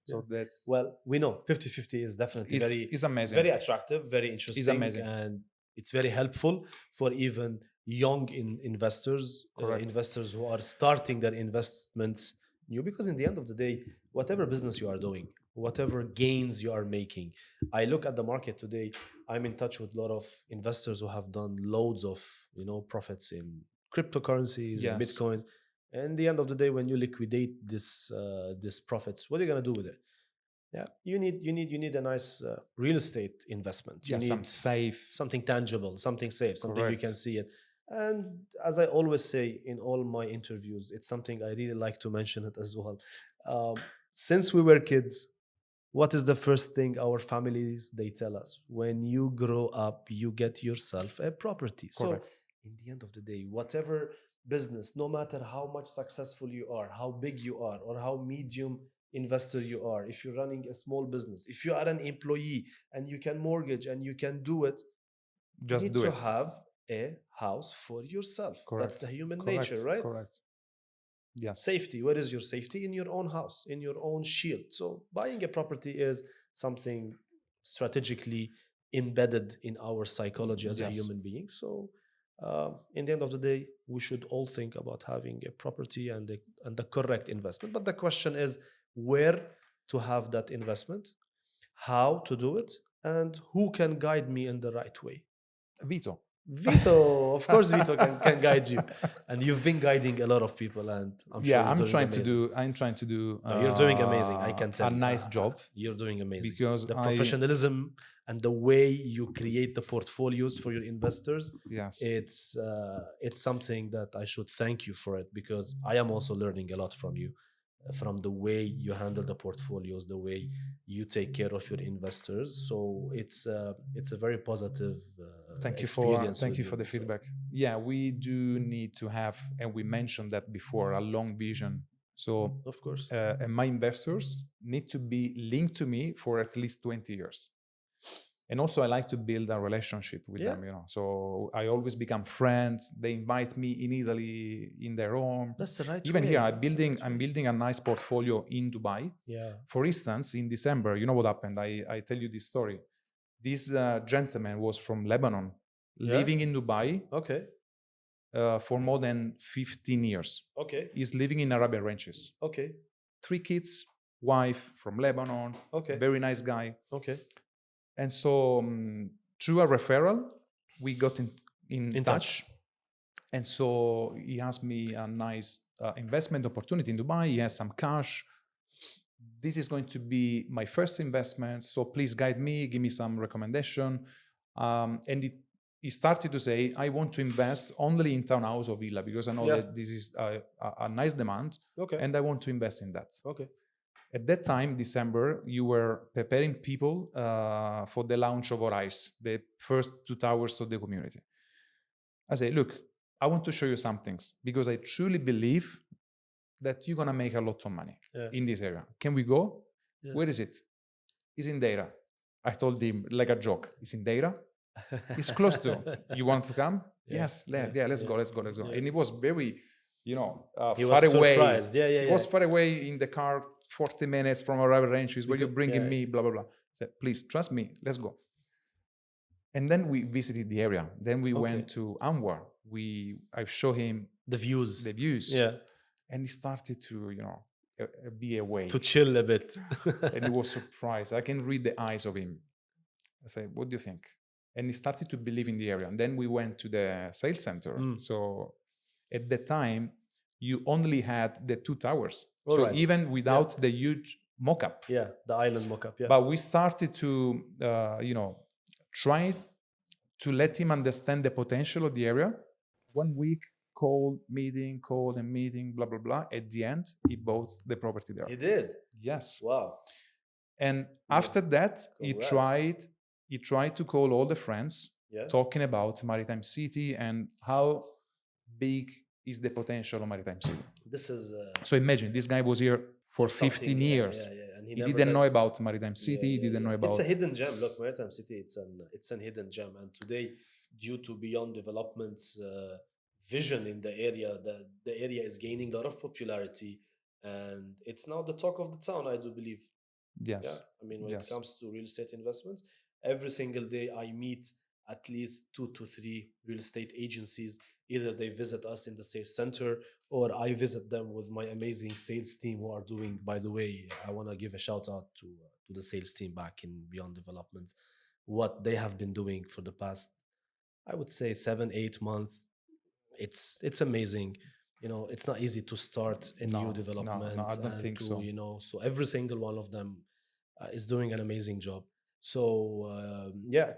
So that's, well, we know 50-50 is definitely is amazing. very attractive, very interesting, It's amazing. and it's very helpful for even young investors, Correct. investors who are starting their investments new, because in the end of the day, whatever business you are doing, whatever gains you are making, I look at the market today, I'm in touch with a lot of investors who have done loads of profits in cryptocurrencies and Yes. Bitcoins. And at the end of the day, when you liquidate this profits, what are you gonna do with it? Yeah, you need a nice real estate investment. You need something tangible, something safe, something you can see it. And as I always say in all my interviews, it's something I really like to mention it as well. Since we were kids, what is the first thing our families they tell us? When you grow up, you get yourself a property. Correct. So in the end of the day, whatever business, no matter how much successful you are, how big you are, or how medium investor you are, if you're running a small business, if you are an employee and you can mortgage and you can do it, just you need to have a house for yourself. Correct. That's the human nature, right? Correct. Yes. Safety. Where is your safety? In your own house, in your own shield. So buying a property is something strategically embedded in our psychology as a human being. So in the end of the day, we should all think about having a property and the correct investment. But the question is where to have that investment, how to do it, and who can guide me in the right way. Vito, of course, Vito can guide you, and you've been guiding a lot of people. And I'm sure I'm trying to do. No, you're doing amazing. I can tell a nice job. You're doing amazing, because the professionalism and the way you create the portfolios for your investors. Yes, it's something that I should thank you for it, because I am also learning a lot from you. From the way you handle the portfolios, the way you take care of your investors. So it's a very positive experience. Thank you for the feedback. Yeah, we do need to have, and we mentioned that before, a long vision. So of course, and my investors need to be linked to me for at least 20 years. And also, I like to build a relationship with them, So I always become friends. They invite me in Italy in their home. That's the right Even way. here, I'm building a nice portfolio in Dubai. Yeah. For instance, in December, you know what happened? I tell you this story. This gentleman was from Lebanon, living in Dubai. Okay. For more than 15 years. Okay. He's living in Arabian ranches. Okay. 3 kids, wife from Lebanon. Okay. Very nice guy. Okay. And so through a referral, we got in touch. And so he asked me a nice investment opportunity in Dubai. He has some cash. This is going to be my first investment. So please guide me, give me some recommendation. And he started to say, I want to invest only in townhouse or villa, because I know that this is a nice demand. Okay. And I want to invest in that. Okay. At that time, December, you were preparing people for the launch of Horizon, the first 2 towers of the community. I say, look, I want to show you some things, because I truly believe that you're going to make a lot of money in this area. Can we go? Yeah. Where is it? It's in Deira. I told him like a joke. It's in Deira. It's close to. You want to come? Yeah, Yes, yeah, let's yeah, go, let's go, let's go. yeah. And it was very, He far was away. surprised. Yeah, yeah, It yeah. was far away in the car, 40 minutes from our ranches. Where you bringing yeah. me? Blah blah blah. I said, please trust me. Let's go. And then we visited the area. Then we went to Anwar. I show him The views. Yeah. And he started to, be awake. To chill a bit. And he was surprised. I can read the eyes of him. I said, what do you think? And he started to believe in the area. And then we went to the sales center. So at the time, you only had the 2 towers. So even without the huge mock-up. Yeah, the island mock-up. Yeah. But we started to, try to let him understand the potential of the area. 1 week, call, meeting, blah, blah, blah. At the end, he bought the property there. He did? Yes. Wow. And after that, he tried to call all the friends, talking about Maritime City and how big is the potential of Maritime City. This is... So imagine, this guy was here for 15 years. And he didn't know about Maritime City. He didn't know about... It's a hidden gem. Look, Maritime City, it's an hidden gem. And today, due to Beyond Development's vision in the area, the area is gaining a lot of popularity. And it's now the talk of the town, I do believe. Yes. Yeah. I mean, when it comes to real estate investments, every single day I meet at least 2 to 3 real estate agencies. Either they visit us in the sales center or I visit them with my amazing sales team who are doing, by the way, I want to give a shout out to the sales team back in Beyond Development, what they have been doing for the past, I would say 7-8 months. It's amazing. It's not easy to start a new development. No, I don't think so. So every single one of them is doing an amazing job. So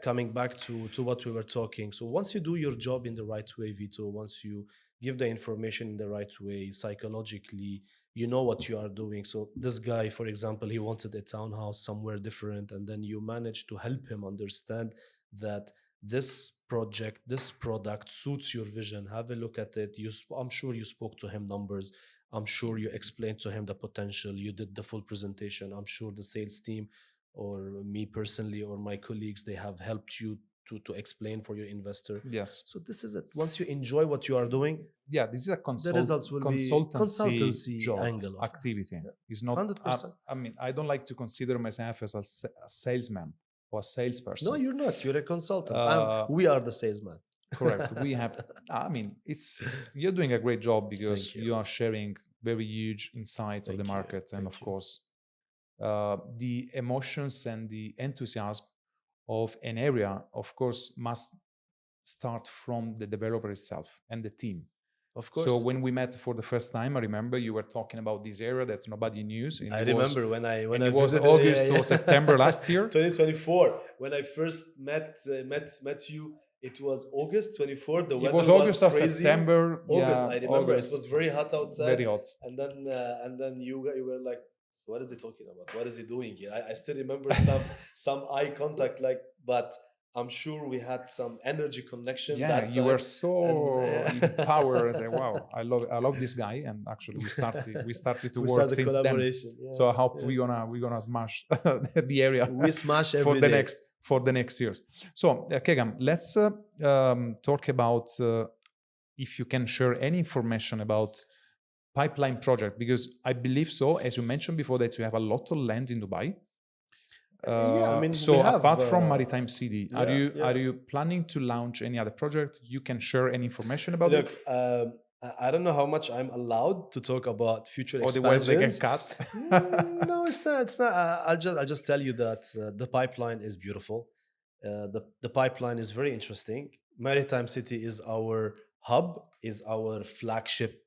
coming back to what we were talking. So once you do your job in the right way, Vito, once you give the information in the right way, psychologically, you know what you are doing. So this guy, for example, he wanted a townhouse somewhere different, and then you managed to help him understand that this project, this product suits your vision. Have a look at it. I'm sure you spoke to him numbers. I'm sure you explained to him the potential. You did the full presentation. I'm sure the sales team or me personally or my colleagues, they have helped you to explain for your investor. Yes. So this is it. Once you enjoy what you are doing, this is a the results will consultancy job, angle of activity. Yeah. It's not 100%. I mean, I don't like to consider myself as a salesman or a salesperson. No, you're not. You're a consultant. We are the salesman. Correct. We have, you're doing a great job because you are sharing very huge insights of the market. And of course, the emotions and the enthusiasm of an area, of course, must start from the developer itself and the team. Of course. So when we met for the first time, I remember you were talking about this area that nobody knew. I remember when I was August or September last year, 2024. When I first met you, it was August 24. The weather was August or crazy. September. August, I remember. August. It was very hot outside. Very hot. And then you were like, "What is he talking about? What is he doing here?" I still remember some eye contact, but I'm sure we had some energy connection. Yeah, you were so empowered. I said, "Wow, I love this guy." And actually, we started to work since then. Yeah, so I hope we're gonna smash the area. We smash for the next years. So Kegham, let's talk about if you can share any information about pipeline project, because I believe so, as you mentioned before, that you have a lot of land in Dubai. So apart from Maritime City, are you planning to launch any other project? You can share any information about it? I don't know how much I'm allowed to talk about future expansions. Otherwise they can cut. No, it's not. I'll just tell you that the pipeline is beautiful. The pipeline is very interesting. Maritime City is our hub, is our flagship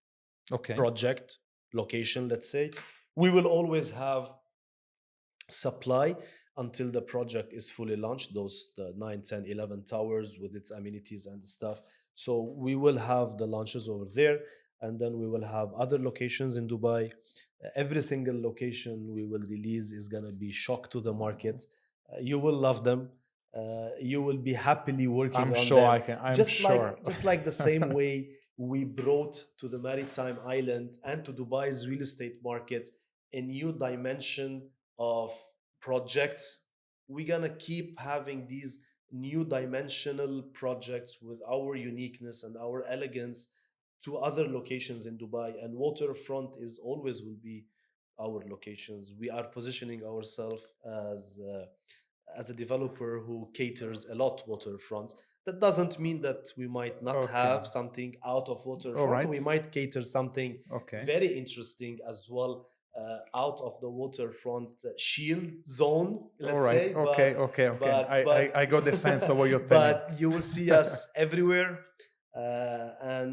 project location, let's say. We will always have supply until the project is fully launched, those 9, 10, 11 towers with its amenities and stuff. So we will have the launches over there, and then we will have other locations in Dubai. Every single location we will release is going to be shock to the market. You will love them. You will be happily working on them. Just like the same way we brought to the maritime island and to Dubai's real estate market a new dimension of projects. We're gonna keep having these new dimensional projects with our uniqueness and our elegance to other locations in Dubai. And waterfront is always will be our locations. We are positioning ourselves as a developer who caters a lot waterfronts. That doesn't mean that we might not Okay. have something out of waterfront. All right. We might cater something Okay. very interesting as well out of the waterfront shield zone, let's All right. say. Okay. Okay. Okay. I got the sense of what you're telling. But you will see us everywhere. And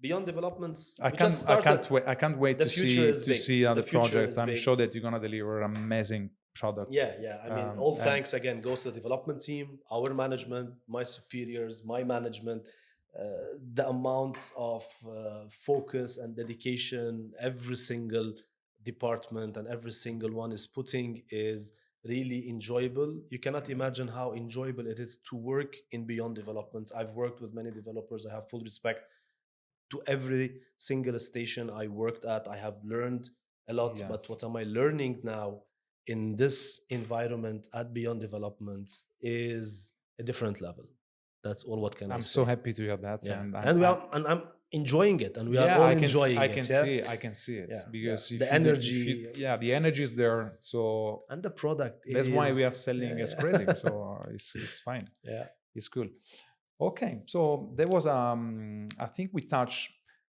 beyond developments, I can't wait The to future is big. see other The future projects. is I'm big. sure that you're gonna deliver amazing products. Yeah. I mean, all thanks again goes to the development team, our management, my superiors, my management. The amount of focus and dedication every single department and every single one is putting is really enjoyable. You cannot imagine how enjoyable it is to work in beyond developments. I've worked with many developers. I have full respect to every single station I worked at. I have learned a lot. Yes. But what am I learning now in this environment at beyond development is a different level. That's all what can I say. I'm so happy to hear that. Yeah. And I'm enjoying it, and we are all enjoying it. I can see it Yeah, because the energy, the energy is there. So and the product. That's why we are selling as crazy. So it's fine. Yeah, it's cool. Okay, so there was I think we touched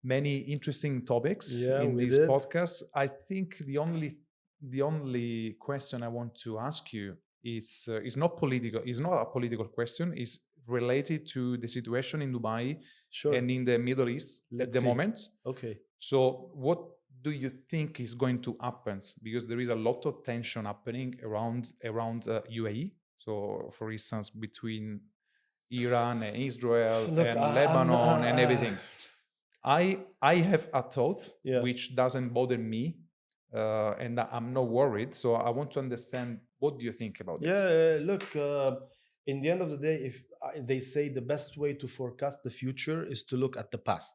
many interesting topics in this podcast. I think the only question I want to ask you is not political. It's not a political question. It's related to the situation in Dubai and in the Middle East at the moment. Okay. So what do you think is going to happen? Because there is a lot of tension happening around UAE. So, for instance, between Iran and Israel and Lebanon and everything. I have a thought which doesn't bother me, and I'm not worried. So I want to understand, what do you think about it? Yeah, look, in the end of the day, if they say the best way to forecast the future is to look at the past.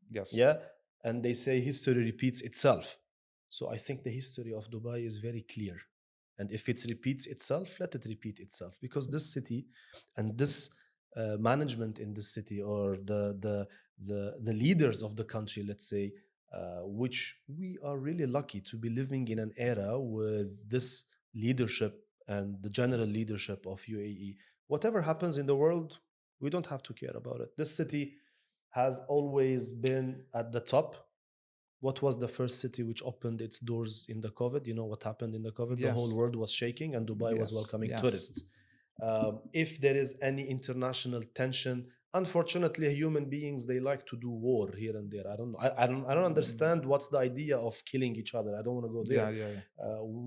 Yes. Yeah. And they say history repeats itself. So I think the history of Dubai is very clear. And if it repeats itself, let it repeat itself. Because this city and this management in this city, or the leaders of the country, let's say, which we are really lucky to be living in an era with this leadership and the general leadership of UAE. Whatever happens in the world, we don't have to care about it. This city has always been at the top. What was the first city which opened its doors in the COVID? You know what happened in the COVID? Yes. The whole world was shaking and Dubai was welcoming tourists. If there is any international tension, unfortunately, human beings, they like to do war here and there. I don't understand what's the idea of killing each other. I don't want to go there.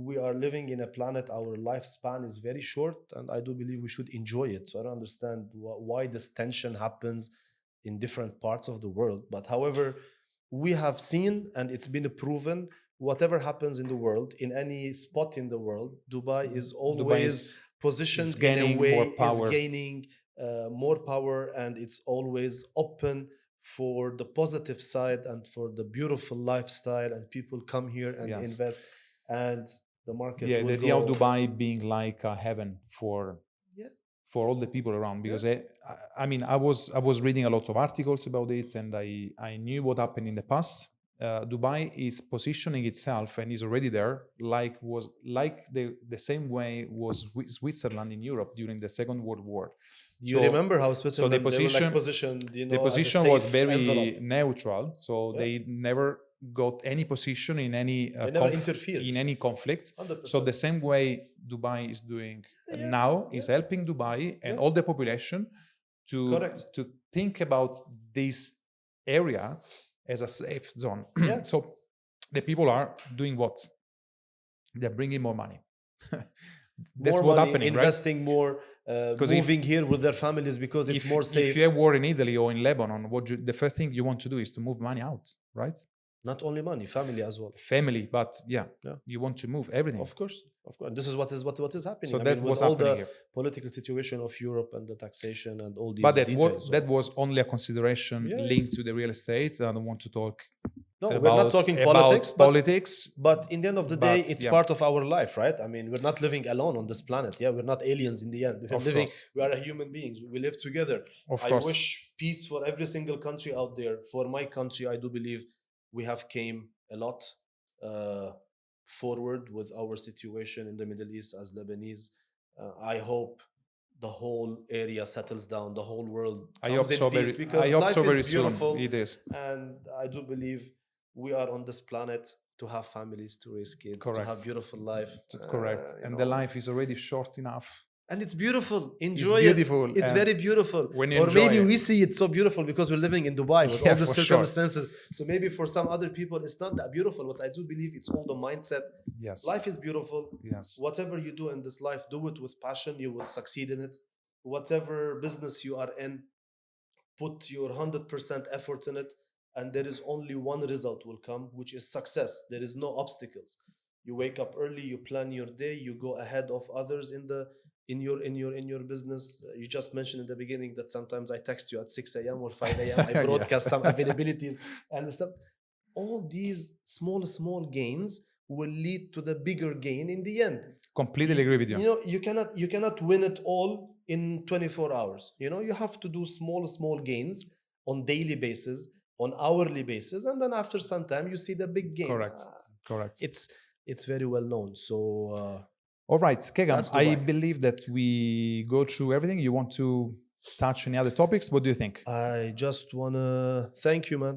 We are living in a planet, our lifespan is very short, and I do believe we should enjoy it. So I don't understand why this tension happens in different parts of the world. But however, we have seen, and it's been proven, whatever happens in the world, in any spot in the world, Dubai is always positioned in a way, is gaining more power, and it's always open for the positive side and for the beautiful lifestyle, and people come here and invest, and the market the idea of Dubai being like a heaven for all the people around, because I mean, I was reading a lot of articles about it, and I knew what happened in the past. Dubai is positioning itself and is already there, like the same way was Switzerland in Europe during the Second World War. You remember how Switzerland, the positioned, the position was very neutral, so they never got any position in any interfered in any conflict. 100%. So the same way Dubai is doing now is helping Dubai and all the population to think about this area as a safe zone. So the people are doing what? They're bringing more money. That's what's happening, investing more, moving here with their families because it's more safe. If you have war in Italy or in Lebanon, the first thing you want to do is to move money out, right? Not only money, family as well. Family, but you want to move everything. Of course. This is what is happening. So that was happening here. Political situation of Europe and the taxation and all these but details. That was only a consideration linked to the real estate. I don't want to talk No, we're not talking politics, politics, but in the end of the day, but it's yeah, part of our life, right? I mean, we're not living alone on this planet. Yeah, we're not aliens in the end. We're of living, course, we are human beings. We live together. of I course. wish peace for every single country out there. For my country, I do believe we have came a lot uh, forward with our situation in the Middle East as Lebanese. I hope the whole area settles down, the whole world I comes hope in so peace, very. because I hope life so is very soon. beautiful, It is and I do believe we are on this planet to have families, to raise kids, to have correct. beautiful life. Correct, You and know, the life is already short enough. and it's beautiful. It's Enjoy beautiful. it. It's and very beautiful. when you Or enjoy maybe it, we see it so beautiful because we're living in Dubai with Yeah, all the for sure. circumstances. So maybe for some other people, it's not that beautiful. But I do believe it's all the mindset. Yes. Life is beautiful. Yes. Whatever you do in this life, do it with passion. You will succeed in it. Whatever business you are in, put your 100% effort in it, and there is only one result will come, which is success. There is no obstacles. You wake up early, you plan your day, you go ahead of others in your business. You just mentioned in the beginning that sometimes I text you at 6 a.m. or 5 a.m. I broadcast Yes. some availabilities and stuff. All these small gains will lead to the bigger gain in the end. Completely agree with you. You know, you cannot win it all in 24 hours. You know, you have to do small gains on daily basis, on hourly basis, and then after some time you see the big gain. Correct. Correct. It's very well known. So all right, Kegham, that's I Dubai. believe that we go through everything. You want to touch any other topics? What do you think? I just wanna thank you, man.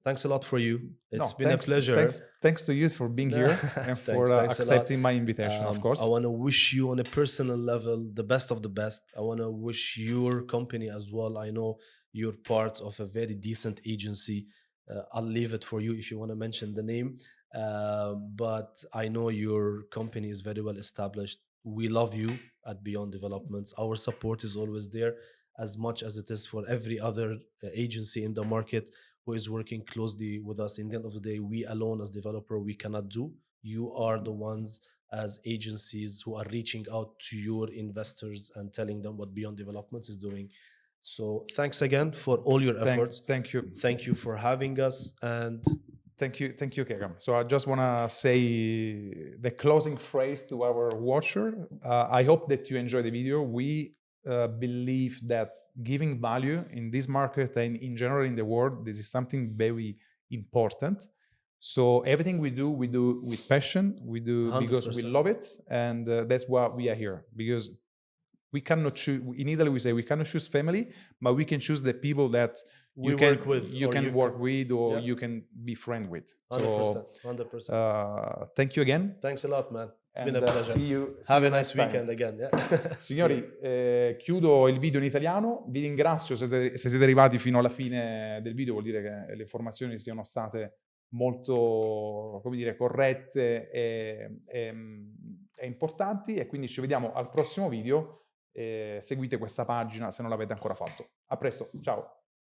Thanks a lot for you. It's been thanks a pleasure. thanks to you for being here and for Thanks a lot. accepting my invitation, of course. I want to wish you on a personal level the best of the best. I want to wish your company as well. I know you're part of a very decent agency. I'll leave it for you if you want to mention the name. But I know your company is very well established. We love you at Beyond Developments. Our support is always there, as much as it is for every other agency in the market who is working closely with us. In the end of the day, we alone as developer, we cannot do. You are the ones as agencies who are reaching out to your investors and telling them what Beyond Developments is doing. So thanks again for all your efforts. Thank you. Thank you for having us. And thank you, Kegham. So I just want to say the closing phrase to our watcher. I hope that you enjoy the video. We believe that giving value in this market and in general in the world, this is something very important. So everything we do with passion. We do 100%. Because we love it, and that's why we are here. Because we cannot choose. In Italy, we say we cannot choose family, but we can choose the people that you can work with, or you can be friend with. 100%. 100%. Thank you again. Thanks a lot, man. It's been a pleasure. Have a nice weekend again. Yeah. Signori, chiudo il video in italiano. Vi ringrazio se siete arrivati fino alla fine del video. Vuol dire che le informazioni siano state molto, come dire, corrette e importanti. E quindi ci vediamo al prossimo video. Seguite questa pagina se non l'avete ancora fatto. A presto, ciao!